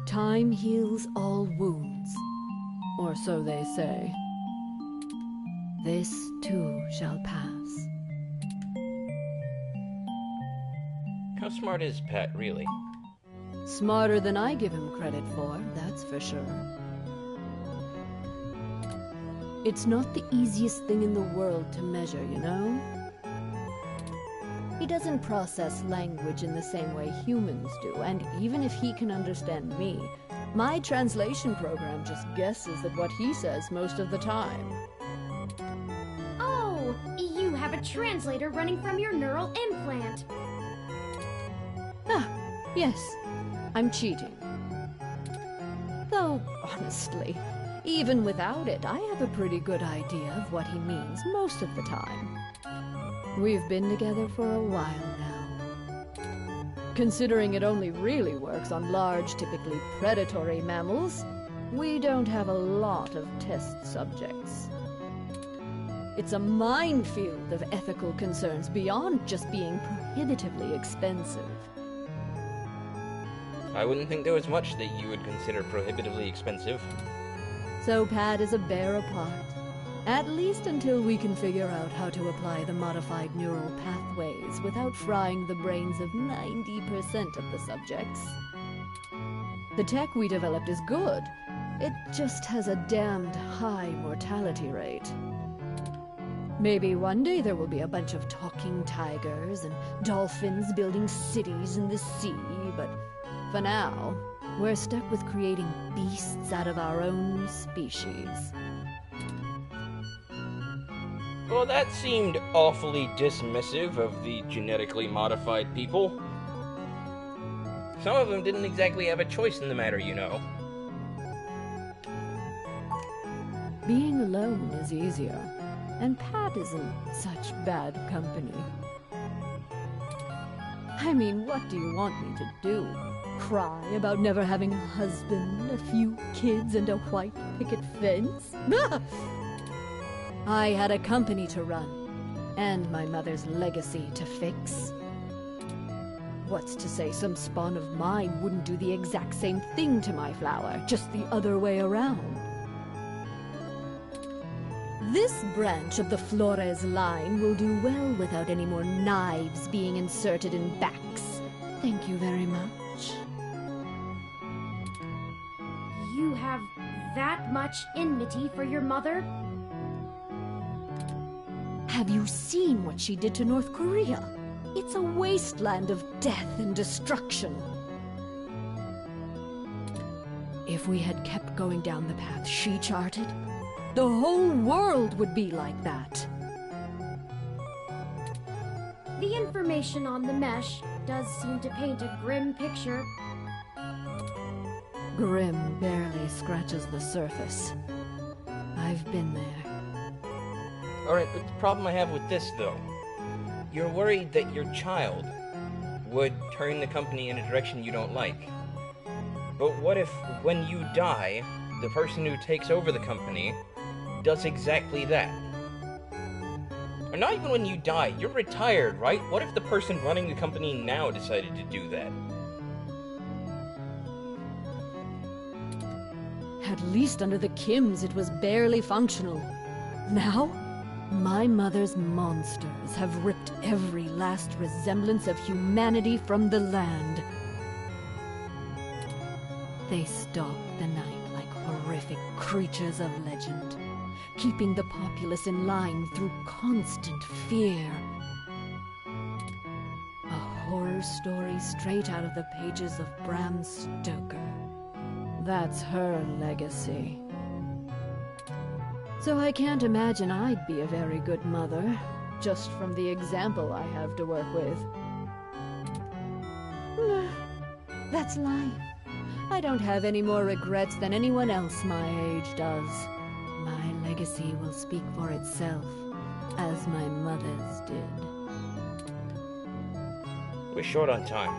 Time heals all wounds. Or so they say. This too shall pass. How smart is Pat, really? Smarter than I give him credit for, that's for sure. It's not the easiest thing in the world to measure, you know? He doesn't process language in the same way humans do, and even if he can understand me, my translation program just guesses at what he says most of the time. Oh, you have a translator running from your neural implant. Ah, yes, I'm cheating. Though, honestly, even without it, I have a pretty good idea of what he means most of the time. We've been together for a while now. Considering it only really works on large, typically predatory mammals, we don't have a lot of test subjects. It's a minefield of ethical concerns beyond just being prohibitively expensive. I wouldn't think there was much that you would consider prohibitively expensive. So Pat is a bear apart. At least until we can figure out how to apply the modified neural pathways without frying the brains of 90% of the subjects. The tech we developed is good. It just has a damned high mortality rate. Maybe one day there will be a bunch of talking tigers and dolphins building cities in the sea, but for now, we're stuck with creating beasts out of our own species. Well, that seemed awfully dismissive of the genetically modified people. Some of them didn't exactly have a choice in the matter, you know. Being alone is easier, and Pat isn't such bad company. I mean, what do you want me to do? Cry about never having a husband, a few kids, and a white picket fence? I had a company to run, and my mother's legacy to fix. What's to say some spawn of mine wouldn't do the exact same thing to my flower, just the other way around? This branch of the Flores line will do well without any more knives being inserted in backs. Thank you very much. You have that much enmity for your mother? Have you seen what she did to North Korea? It's a wasteland of death and destruction. If we had kept going down the path she charted, the whole world would be like that. The information on the mesh does seem to paint a grim picture. Grim barely scratches the surface. I've been there. Alright, but the problem I have with this, though, you're worried that your child would turn the company in a direction you don't like. But what if, when you die, the person who takes over the company does exactly that? Or not even when you die, you're retired, right? What if the person running the company now decided to do that? At least under the Kims it was barely functional. Now, my mother's monsters have ripped every last resemblance of humanity from the land. They stalk the night like horrific creatures of legend, keeping the populace in line through constant fear. A horror story straight out of the pages of Bram Stoker. That's her legacy. So I can't imagine I'd be a very good mother, just from the example I have to work with. That's life. I don't have any more regrets than anyone else my age does. My legacy will speak for itself, as my mother's did. We're short on time.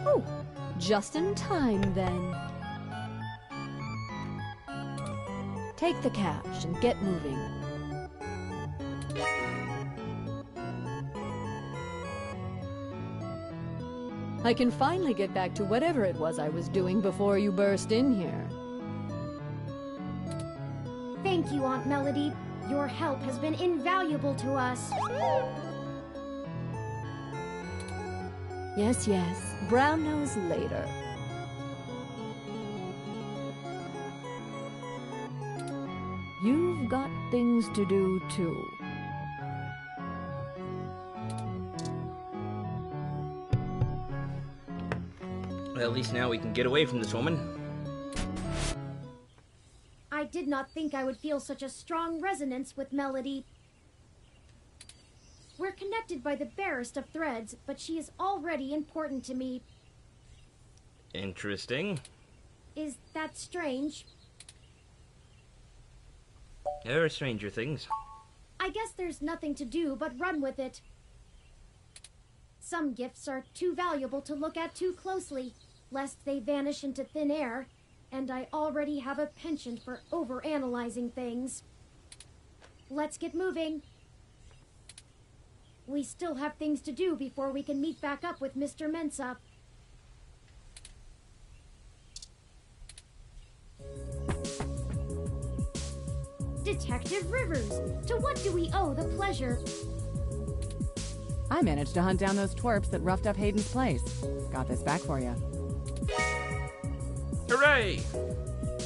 Oh, just in time then. Take the cash and get moving. I can finally get back to whatever it was I was doing before you burst in here. Thank you, Aunt Melody. Your help has been invaluable to us. Yes, yes. Brown nose later. You've got things to do, too. Well, at least now we can get away from this woman. I did not think I would feel such a strong resonance with Melody. We're connected by the barest of threads, but she is already important to me. Interesting. Is that strange? There are stranger things. I guess there's nothing to do but run with it. Some gifts are too valuable to look at too closely, lest they vanish into thin air, and I already have a penchant for overanalyzing things. Let's get moving. We still have things to do before we can meet back up with Mr. Mensa. Detective Rivers, to what do we owe the pleasure? I managed to hunt down those twerps that roughed up Hayden's place. Got this back for you. Hooray!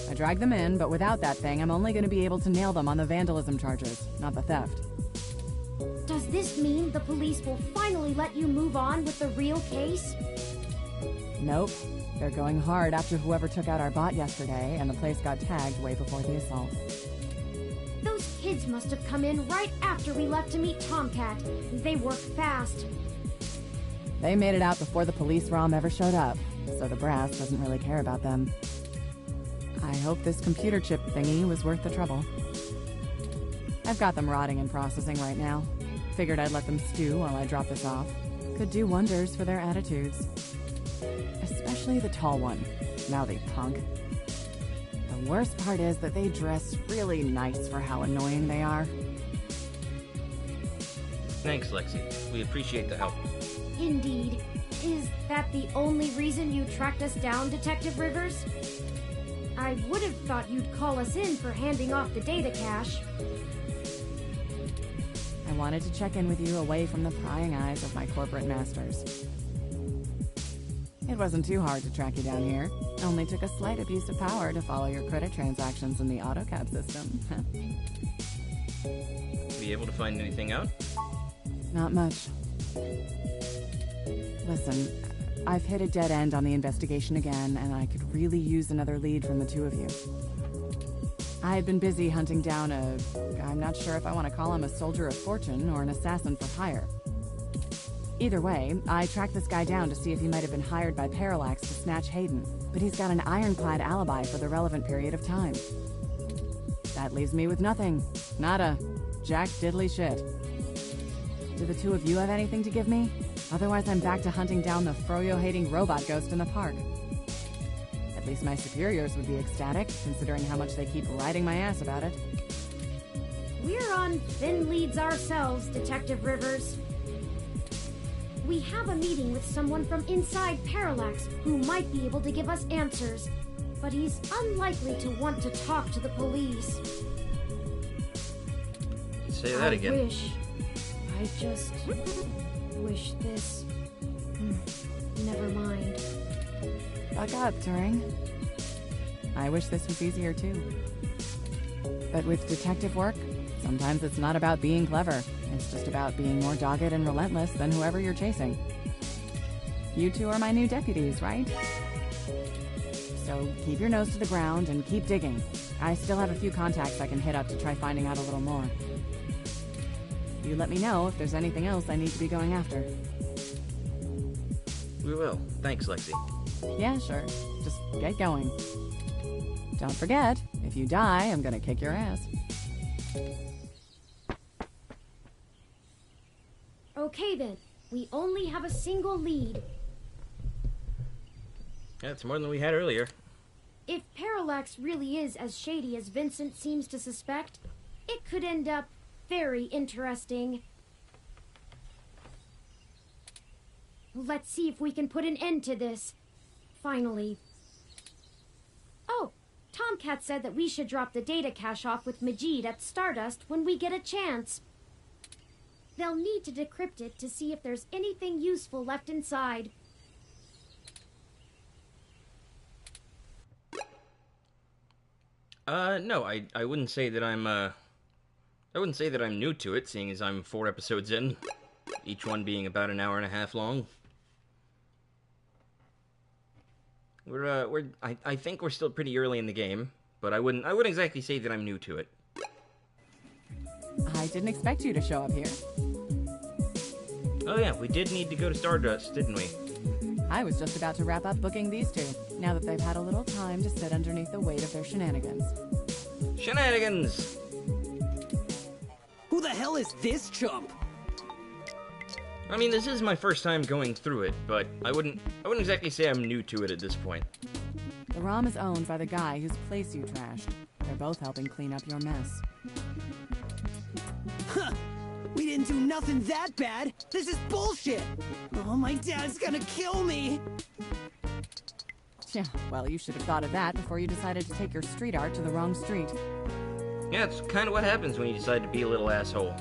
I dragged them in, but without that thing, I'm only going to be able to nail them on the vandalism charges, not the theft. Does this mean the police will finally let you move on with the real case? Nope. They're going hard after whoever took out our bot yesterday, and the place got tagged way before the assault. Those kids must have come in right after we left to meet Tomcat. They work fast. They made it out before the police ROM ever showed up, so the brass doesn't really care about them. I hope this computer chip thingy was worth the trouble. I've got them rotting and processing right now. Figured I'd let them stew while I drop this off. Could do wonders for their attitudes. Especially the tall one. Mouthy punk. The worst part is that they dress really nice for how annoying they are. Thanks, Lexi. We appreciate the help. Indeed. Is that the only reason you tracked us down, Detective Rivers? I would have thought you'd call us in for handing off the data cache. I wanted to check in with you away from the prying eyes of my corporate masters. It wasn't too hard to track you down here. Only took a slight abuse of power to follow your credit transactions in the AutoCAD system. Be able to find anything out? Not much. Listen, I've hit a dead end on the investigation again, and I could really use another lead from the two of you. I had been busy hunting down I'm not sure if I want to call him a soldier of fortune or an assassin for hire. Either way, I tracked this guy down to see if he might have been hired by Parallax to snatch Hayden, but he's got an ironclad alibi for the relevant period of time. That leaves me with nothing. Nada. Jack diddly shit. Do the two of you have anything to give me? Otherwise, I'm back to hunting down the froyo-hating robot ghost in the park. At least my superiors would be ecstatic, considering how much they keep riding my ass about it. We're on thin leads ourselves, Detective Rivers. We have a meeting with someone from inside Parallax who might be able to give us answers, but he's unlikely to want to talk to the police. Say that again. I just wish this... Never mind. Buck up, Turing. I wish this was easier too. But with detective work, sometimes it's not about being clever. It's just about being more dogged and relentless than whoever you're chasing. You two are my new deputies, right? So keep your nose to the ground and keep digging. I still have a few contacts I can hit up to try finding out a little more. You let me know if there's anything else I need to be going after. We will. Thanks, Lexi. Yeah, sure. Just get going. Don't forget, if you die, I'm gonna kick your ass. Okay then, we only have a single lead. That's more than we had earlier. If Parallax really is as shady as Vincent seems to suspect, it could end up very interesting. Let's see if we can put an end to this. Finally. Oh, Tomcat said that we should drop the data cache off with Majid at Stardust when we get a chance. They'll need to decrypt it to see if there's anything useful left inside. No, I wouldn't say that I wouldn't say that I'm new to it, seeing as I'm 4 episodes in, each one being about an hour and a half long. I think we're still pretty early in the game, but I wouldn't exactly say that I'm new to it. I didn't expect you to show up here. Oh yeah, we did need to go to Stardust, didn't we? I was just about to wrap up booking these two, now that they've had a little time to sit underneath the weight of their shenanigans. Shenanigans! the hell is this chump? I mean, this is my first time going through it, but I wouldn't exactly say I'm new to it at this point. The ROM is owned by the guy whose place you trashed. They're both helping clean up your mess. Huh! We didn't do nothing that bad! This is bullshit! Oh, my dad's gonna kill me! Yeah, well, you should have thought of that before you decided to take your street art to the wrong street. Yeah, it's kind of what happens when you decide to be a little asshole.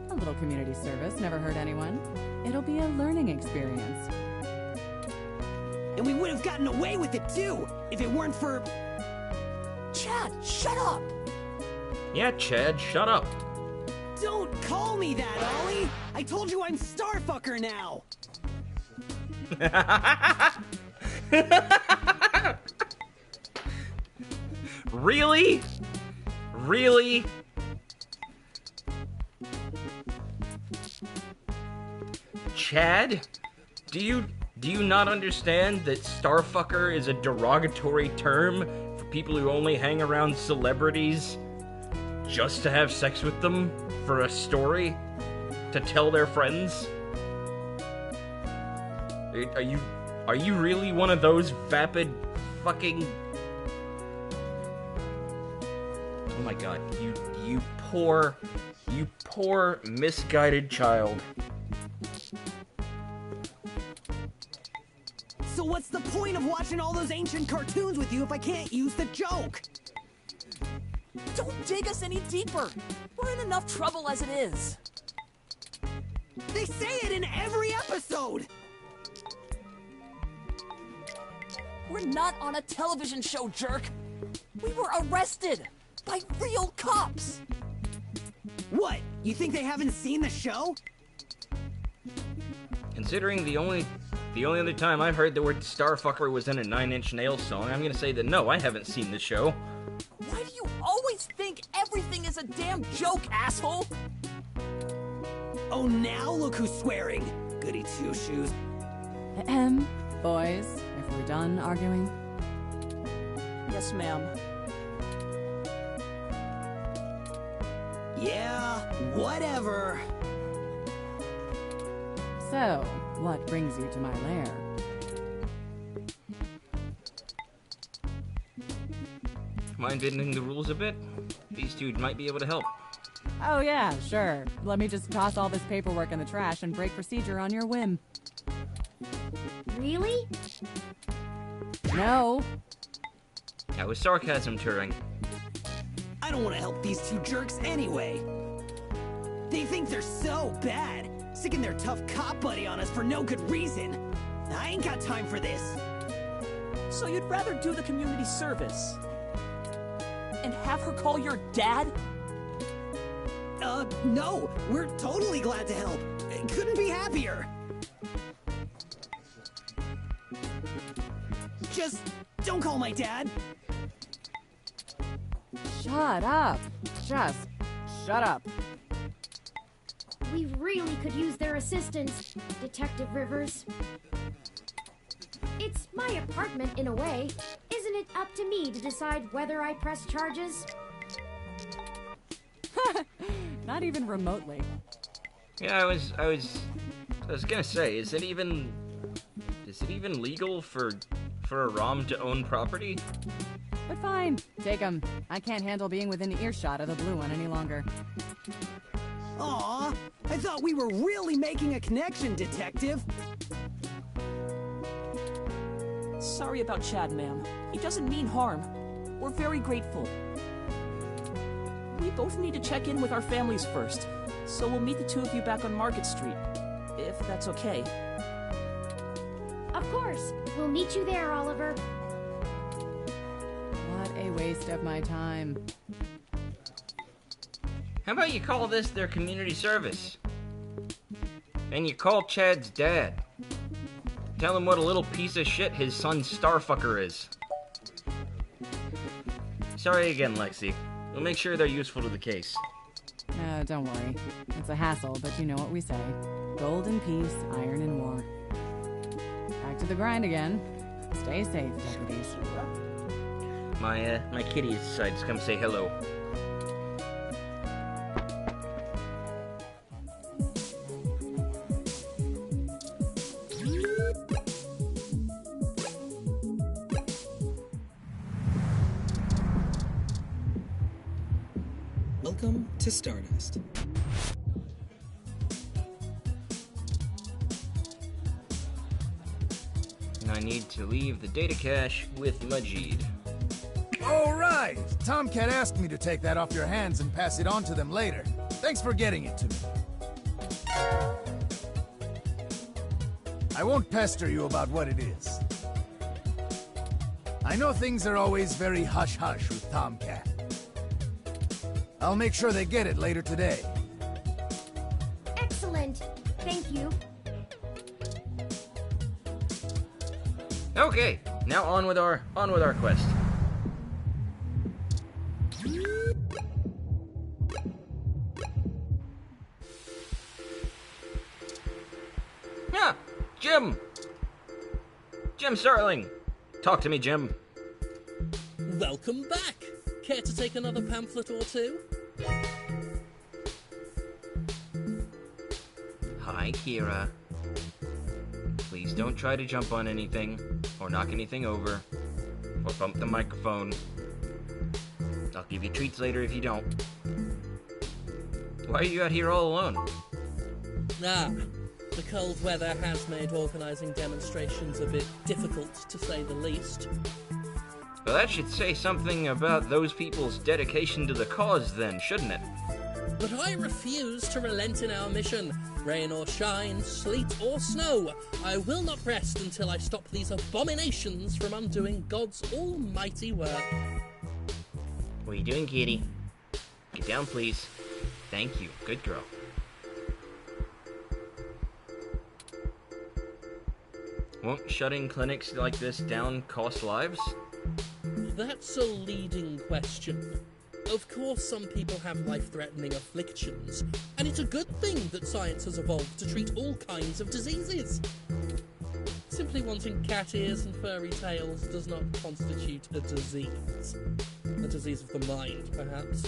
A little community service never hurt anyone. It'll be a learning experience. And we would have gotten away with it too, if it weren't for... Chad, shut up! Yeah, Chad, shut up. Don't call me that, Ollie! I told you I'm Starfucker now! Really? Really? Chad? Do you not understand that Starfucker is a derogatory term for people who only hang around celebrities just to have sex with them for a story to tell their friends? Are you really one of those vapid fucking... Oh my god, you poor misguided child. So what's the point of watching all those ancient cartoons with you if I can't use the joke? Don't dig us any deeper! We're in enough trouble as it is. They say it in every episode! We're not on a television show, jerk! We were arrested! By real cops! What? You think they haven't seen the show? Considering the only other time I've heard the word Starfucker was in a Nine Inch Nails song, I'm gonna say that no, I haven't seen the show. Why do you always think everything is a damn joke, asshole? Oh, now look who's swearing. Goody two-shoes. Ahem. Boys, if we're done arguing... Yes, ma'am. Yeah, whatever. So, what brings you to my lair? Mind bending the rules a bit? These two might be able to help. Oh yeah, sure. Let me just toss all this paperwork in the trash and break procedure on your whim. Really? No. That was sarcasm, Turing. I don't want to help these two jerks anyway. They think they're so bad, sticking their tough cop buddy on us for no good reason. I ain't got time for this. So you'd rather do the community service? And have her call your dad? No. We're totally glad to help. Couldn't be happier. Just don't call my dad. Shut up. Just shut up. We really could use their assistance, Detective Rivers. It's my apartment in a way. Isn't it up to me to decide whether I press charges? Not even remotely. Yeah, I was gonna say, is it even legal for a ROM to own property? But fine, take 'em. I can't handle being within earshot of the blue one any longer. Aw, I thought we were really making a connection, Detective. Sorry about Chad, ma'am. He doesn't mean harm. We're very grateful. We both need to check in with our families first, so we'll meet the two of you back on Market Street, if that's okay. Of course. We'll meet you there, Oliver. What a waste of my time. How about you call this their community service? And you call Chad's dad. Tell him what a little piece of shit his son Starfucker is. Sorry again, Lexi. We'll make sure they're useful to the case. Don't worry. It's a hassle, but you know what we say. Gold in peace, iron in war. Back to the grind again. Stay safe, deputies. My kitty has decided to come say hello. Welcome to Stardust. And I need to leave the data cache with Majid. All right! Tomcat asked me to take that off your hands and pass it on to them later. Thanks for getting it to me. I won't pester you about what it is. I know things are always very hush-hush with Tomcat. I'll make sure they get it later today. Excellent. Thank you. Okay, now on with our quest. Ah, Jim! Jim Sterling! Talk to me, Jim. Welcome back! Care to take another pamphlet or two? Hi, Kira. Please don't try to jump on anything, or knock anything over, or bump the microphone. I'll give you treats later if you don't. Why are you out here all alone? The cold weather has made organising demonstrations a bit difficult, to say the least. Well, that should say something about those people's dedication to the cause then, shouldn't it? But I refuse to relent in our mission. Rain or shine, sleet or snow, I will not rest until I stop these abominations from undoing God's almighty work. What are you doing, kitty? Get down, please. Thank you. Good girl. Won't shutting clinics like this down cost lives? That's a leading question. Of course, some people have life-threatening afflictions, and it's a good thing that science has evolved to treat all kinds of diseases. Simply wanting cat ears and furry tails does not constitute a disease. A disease of the mind, perhaps.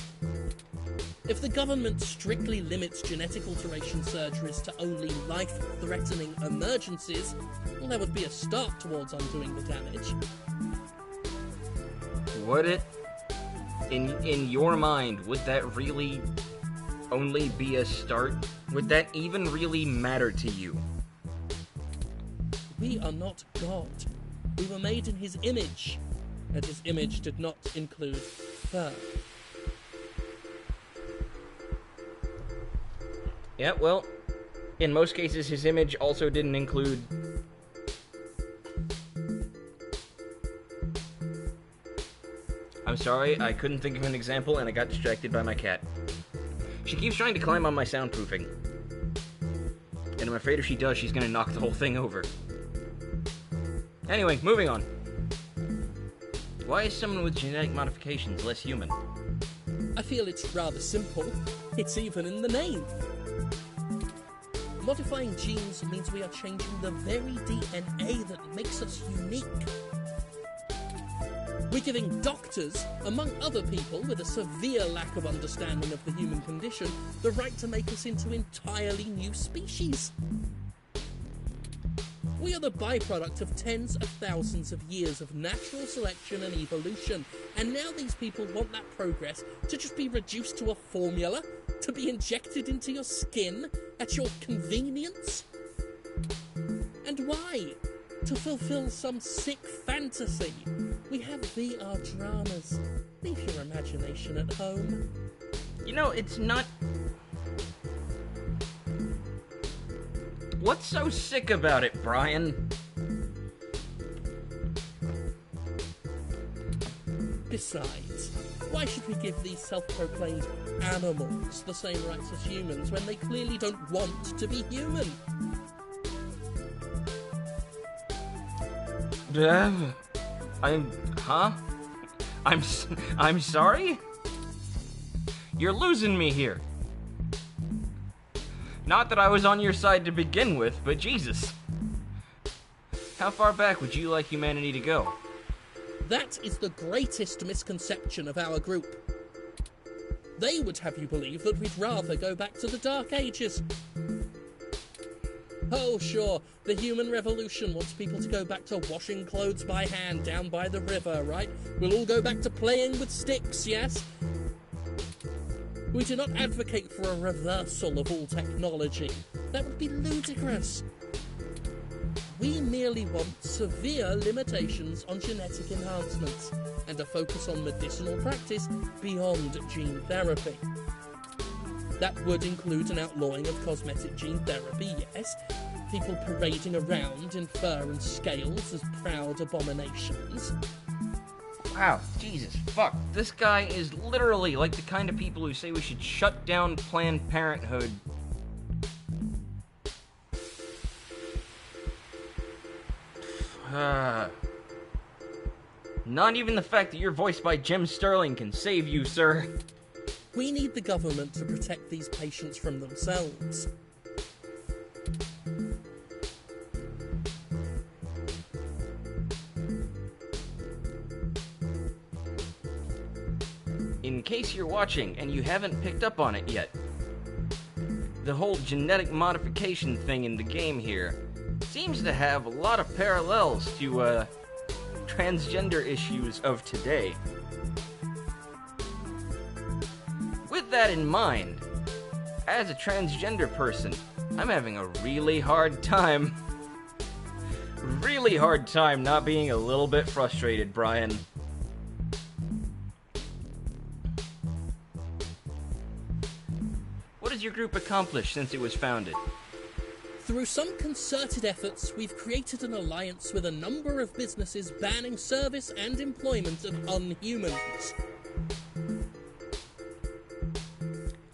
If the government strictly limits genetic alteration surgeries to only life-threatening emergencies, well, that would be a start towards undoing the damage. Would it? In your mind, would that really only be a start? Would that even really matter to you? We are not God. We were made in his image, and his image did not include fur. Yeah, well, in most cases his image also didn't include... I'm sorry, I couldn't think of an example and I got distracted by my cat. She keeps trying to climb on my soundproofing. And I'm afraid if she does, she's gonna knock the whole thing over. Anyway, moving on. Why is someone with genetic modifications less human? I feel it's rather simple. It's even in the name. Modifying genes means we are changing the very DNA that makes us unique. We're giving doctors, among other people with a severe lack of understanding of the human condition, the right to make us into entirely new species. We are the byproduct of tens of thousands of years of natural selection and evolution, and now these people want that progress to just be reduced to a formula, to be injected into your skin at your convenience? And why? To fulfill some sick fantasy. We have VR dramas. Leave your imagination at home. You know, it's not... What's so sick about it, Brian? Besides, why should we give these self-proclaimed animals the same rights as humans when they clearly don't want to be human? I'm sorry? You're losing me here. Not that I was on your side to begin with, but Jesus. How far back would you like humanity to go? That is the greatest misconception of our group. They would have you believe that we'd rather go back to the Dark Ages. Oh, sure, the human revolution wants people to go back to washing clothes by hand down by the river, right? We'll all go back to playing with sticks, yes? We do not advocate for a reversal of all technology. That would be ludicrous. We merely want severe limitations on genetic enhancements and a focus on medicinal practice beyond gene therapy. That would include an outlawing of cosmetic gene therapy, yes, people parading around in fur and scales as proud abominations. Wow, Jesus, fuck. This guy is literally like the kind of people who say we should shut down Planned Parenthood. Not even the fact that you're voiced by Jim Sterling can save you, sir. We need the government to protect these patients from themselves. In case you're watching and you haven't picked up on it yet, the whole genetic modification thing in the game here seems to have a lot of parallels to transgender issues of today. With that in mind, as a transgender person, I'm having a really hard time not being a little bit frustrated, Brian. What has your group accomplished since it was founded? Through some concerted efforts, we've created an alliance with a number of businesses banning service and employment of unhumans.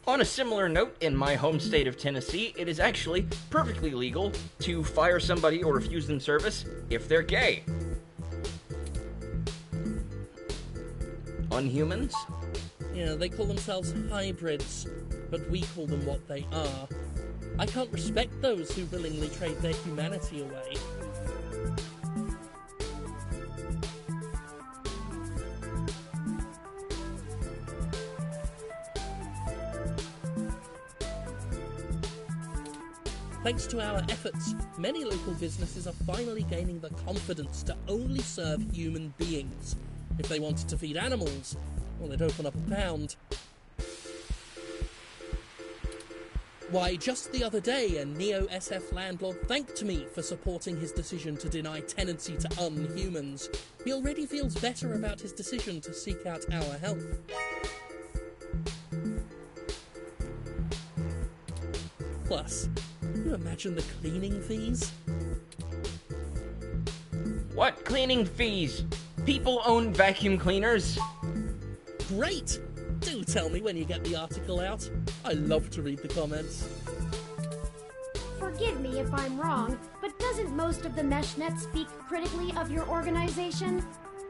On a similar note, in my home state of Tennessee, it is actually perfectly legal to fire somebody or refuse them service if they're gay. Unhumans? Yeah, they call themselves hybrids, but we call them what they are. I can't respect those who willingly trade their humanity away. Thanks to our efforts, many local businesses are finally gaining the confidence to only serve human beings. If they wanted to feed animals, well, they'd open up a pound. Why, just the other day, a neo-SF landlord thanked me for supporting his decision to deny tenancy to unhumans. He already feels better about his decision to seek out our help. Plus, can you imagine the cleaning fees? What cleaning fees? People own vacuum cleaners. Great! Do tell me when you get the article out. I love to read the comments. Forgive me if I'm wrong, but doesn't most of the MeshNet speak critically of your organization?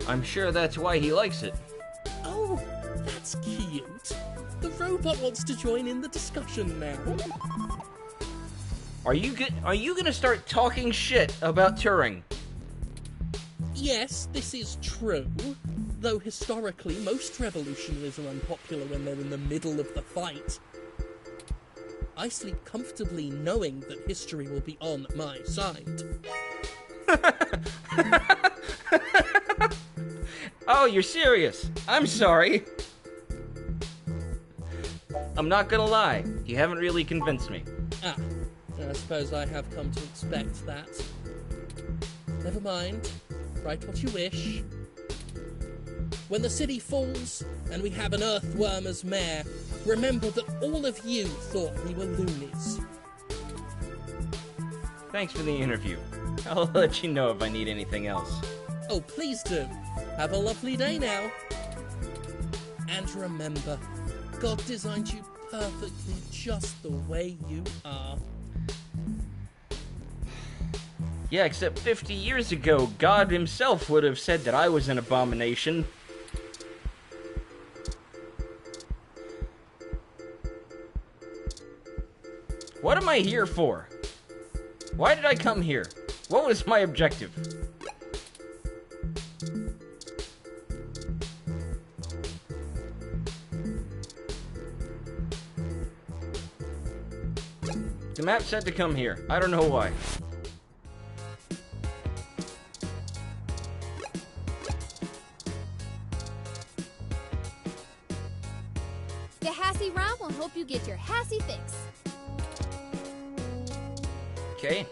I'm sure that's why he likes it. Oh, that's cute. The robot wants to join in the discussion now. Are you gonna start talking shit about Turing? Yes, this is true. Though historically, most revolutionaries are unpopular when they're in the middle of the fight. I sleep comfortably knowing that history will be on my side. Oh, you're serious? I'm sorry. I'm not gonna lie, you haven't really convinced me. Ah, I suppose I have come to expect that. Never mind. Write what you wish. When the city falls, and we have an earthworm as mayor, remember that all of you thought we were loonies. Thanks for the interview. I'll let you know if I need anything else. Oh, please do. Have a lovely day now. And remember, God designed you perfectly just the way you are. Yeah, except 50 years ago, God himself would have said that I was an abomination. What am I here for? Why did I come here? What was my objective? The map said to come here. I don't know why. The Hassy Rom will help you get your Hassy fix. Okay.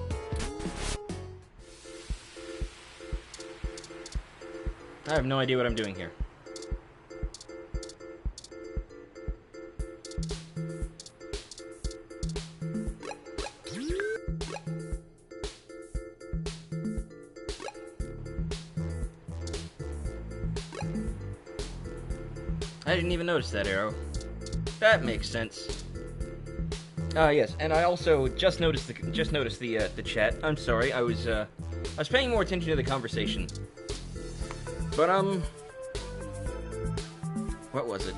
I have no idea what I'm doing here. I didn't even notice that arrow. That makes sense. Yes, and I also just noticed the chat. I'm sorry, I was paying more attention to the conversation. But what was it?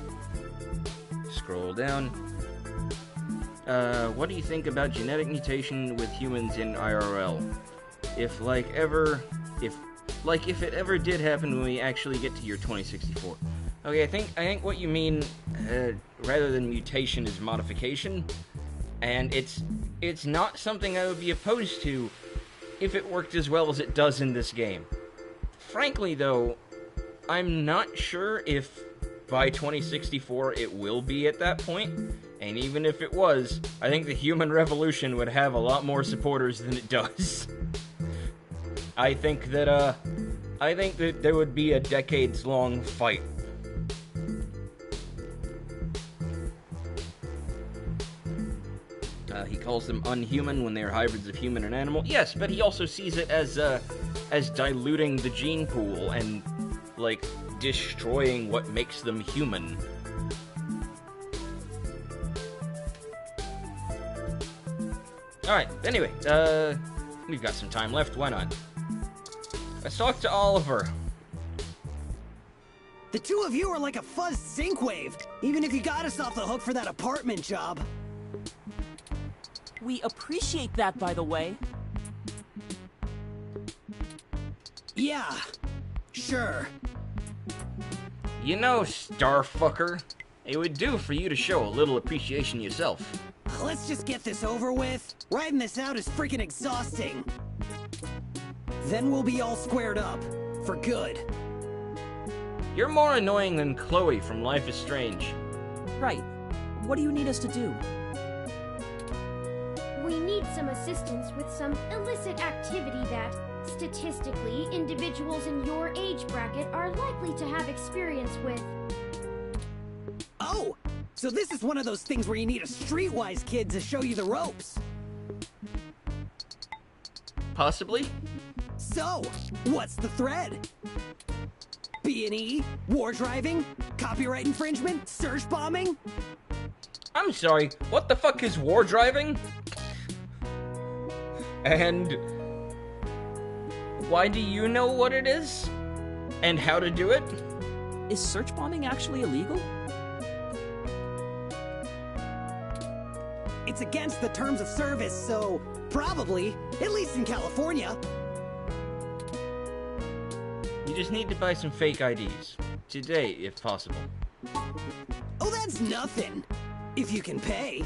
Scroll down. What do you think about genetic mutation with humans in IRL? If it ever did happen when we actually get to year 2064. Okay, I think what you mean, rather than mutation, is modification, and it's not something I would be opposed to if it worked as well as it does in this game. Frankly, though, I'm not sure if by 2064 it will be at that point, and even if it was, I think the human revolution would have a lot more supporters than it does. I think that there would be a decades-long fight. He calls them unhuman when they are hybrids of human and animal. Yes, but he also sees it as diluting the gene pool and, like, destroying what makes them human. Alright, anyway, we've got some time left, why not? Let's talk to Oliver. The two of you are like a fuzzed sync-wave, even if you got us off the hook for that apartment job. We appreciate that, by the way. Yeah, sure. You know, Starfucker, it would do for you to show a little appreciation yourself. Let's just get this over with. Riding this out is freaking exhausting. Then we'll be all squared up. For good. You're more annoying than Chloe from Life is Strange. Right. What do you need us to do? We need some assistance with some illicit activity that, statistically, individuals in your age bracket are likely to have experience with. Oh! So this is one of those things where you need a streetwise kid to show you the ropes. Possibly? So, what's the thread? B&E? War driving? Copyright infringement? Search bombing? I'm sorry, what the fuck is war driving? And why do you know what it is? And how to do it? Is search bombing actually illegal? It's against the terms of service, so probably, at least in California. You just need to buy some fake IDs. Today, if possible. Oh, that's nothing. If you can pay.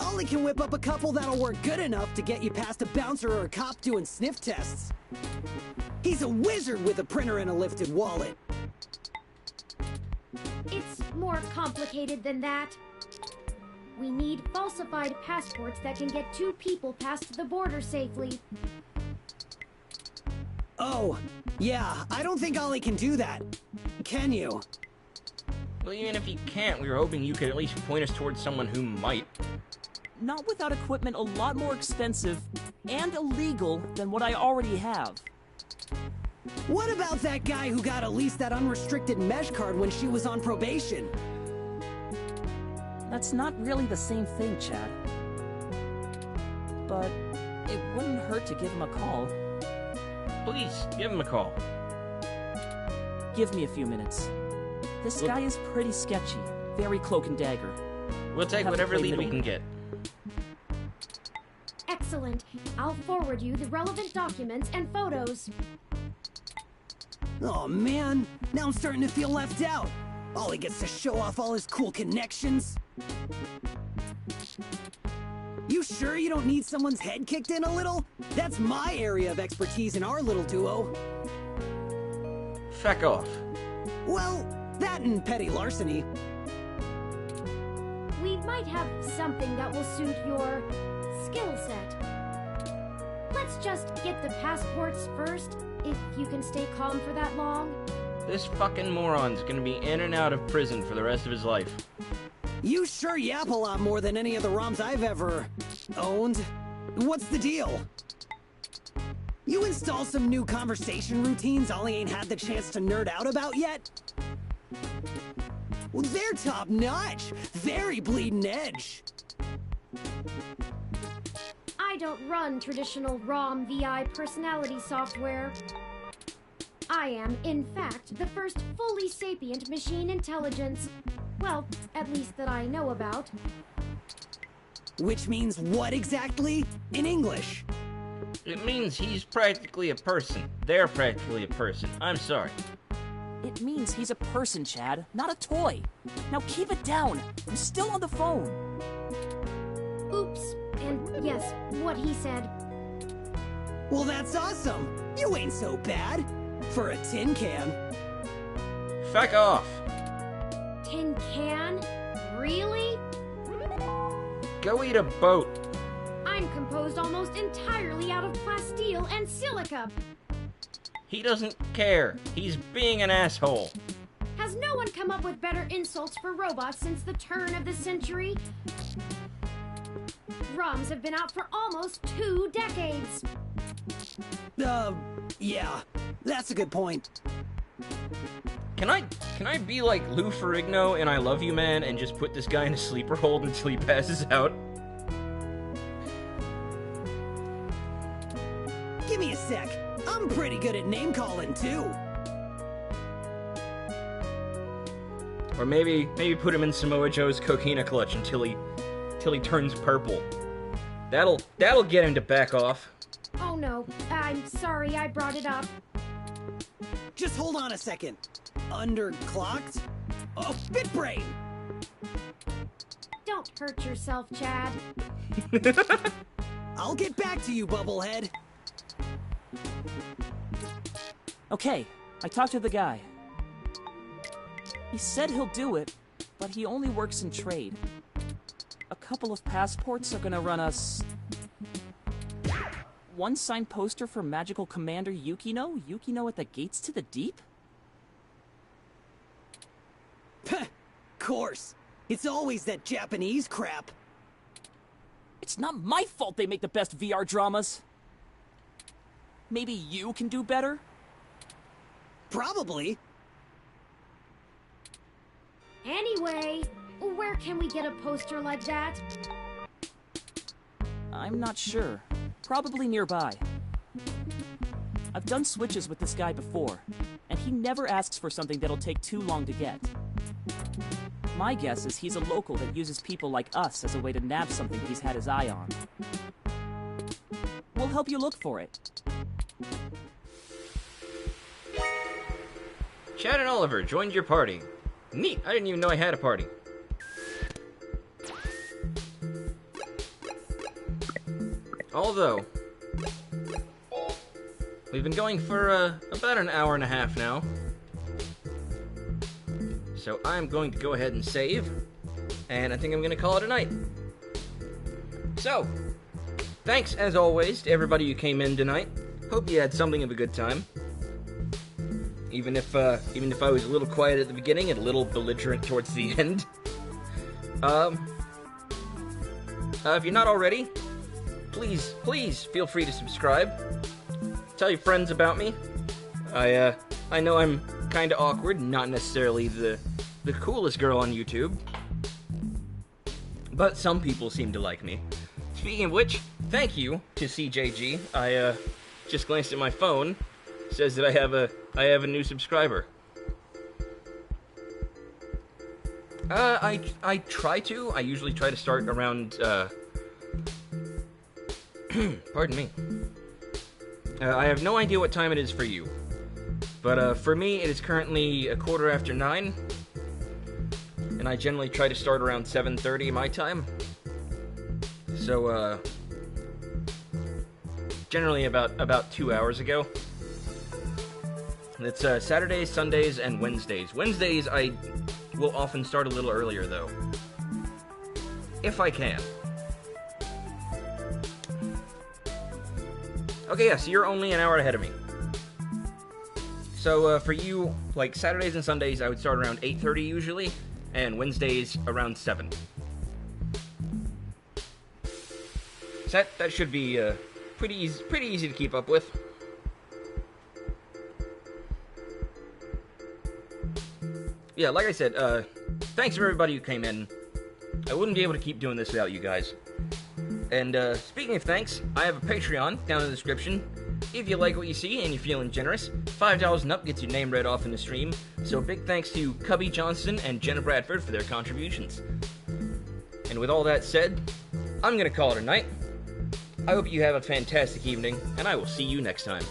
Ollie can whip up a couple that'll work good enough to get you past a bouncer or a cop doing sniff tests. He's a wizard with a printer and a lifted wallet. It's more complicated than that. We need falsified passports that can get two people past the border safely. Oh, yeah, I don't think Ollie can do that. Can you? Well, even if you can't, we were hoping you could at least point us towards someone who might. Not without equipment a lot more expensive and illegal than what I already have. What about that guy who got at least that unrestricted mesh card when she was on probation? That's not really the same thing, Chad. But it wouldn't hurt to give him a call. Please, give him a call. Give me a few minutes. This guy is pretty sketchy. Very cloak and dagger. We'll take whatever lead we can get. Excellent. I'll forward you the relevant documents and photos. Oh man, now I'm starting to feel left out. Ollie gets to show off all his cool connections. You sure you don't need someone's head kicked in a little? That's my area of expertise in our little duo. Feck off. Well, that and petty larceny. we might have something that will suit your skill set. Let's just get the passports first, if you can stay calm for that long. This fucking moron's gonna be in and out of prison for the rest of his life. You sure yap a lot more than any of the ROMs I've ever owned. What's the deal? You install some new conversation routines Ollie ain't had the chance to nerd out about yet? Well, they're top notch. Very bleeding edge. I don't run traditional ROM VI personality software. I am, in fact, the first fully sapient machine intelligence. Well, at least that I know about. Which means what exactly? In English? It means he's practically a person. They're practically a person. I'm sorry. It means he's a person, Chad, not a toy. Now keep it down. I'm still on the phone. Oops. And yes, what he said. Well, that's awesome. You ain't so bad. For a tin can. Fuck off. Tin can? Really? Go eat a boat. I'm composed almost entirely out of plasteel and silica. He doesn't care. He's being an asshole. Has no one come up with better insults for robots since the turn of the century? ROMs have been out for almost 2 decades. Yeah. That's a good point. Can I be like Lou Ferrigno in I Love You Man and just put this guy in a sleeper hold until he passes out? Give me a sec. I'm pretty good at name calling too. Or maybe put him in Samoa Joe's coquina clutch until he turns purple. That'll get him to back off. Oh no, I'm sorry I brought it up. Just hold on a second. Underclocked? Oh, BitBrain! Don't hurt yourself, Chad. I'll get back to you, Bubblehead. Okay, I talked to the guy. He said he'll do it, but he only works in trade. A couple of passports are gonna run us... one signed poster for Magical Commander Yukino? Yukino at the Gates to the Deep? Course. It's always that Japanese crap. It's not my fault they make the best VR dramas. Maybe you can do better? Probably. Anyway, where can we get a poster like that? I'm not sure. Probably nearby. I've done switches with this guy before, and he never asks for something that'll take too long to get. My guess is he's a local that uses people like us as a way to nab something he's had his eye on. We'll help you look for it. Chad and Oliver joined your party. Neat, I didn't even know I had a party. Although, we've been going for about an hour and a half now. So I'm going to go ahead and save, and I think I'm going to call it a night. So, thanks as always to everybody who came in tonight. Hope you had something of a good time. Even if I was a little quiet at the beginning and a little belligerent towards the end. If you're not already, please feel free to subscribe. Tell your friends about me. I know I'm kind of awkward, not necessarily the coolest girl on YouTube, but some people seem to like me. Speaking of which, thank you to CJG. I just glanced at my phone. It says that I have a new subscriber. I usually try to start around pardon me. I have no idea what time it is for you. But for me, it is currently 9:15, and I generally try to start around 7:30 my time. So, generally about 2 hours ago. It's Saturdays, Sundays, and Wednesdays. Wednesdays, I will often start a little earlier, though. if I can. Okay, yeah, so you're only an hour ahead of me. So, for you, like, Saturdays and Sundays, I would start around 8:30 usually, and Wednesdays around 7. So that should be, pretty easy to keep up with. Yeah, like I said, thanks for everybody who came in. I wouldn't be able to keep doing this without you guys. And, speaking of thanks, I have a Patreon down in the description. If you like what you see and you're feeling generous, $5 and up gets your name read off in the stream. So big thanks to Cubby Johnston and Jenna Bradford for their contributions. And with all that said, I'm gonna call it a night. I hope you have a fantastic evening, and I will see you next time.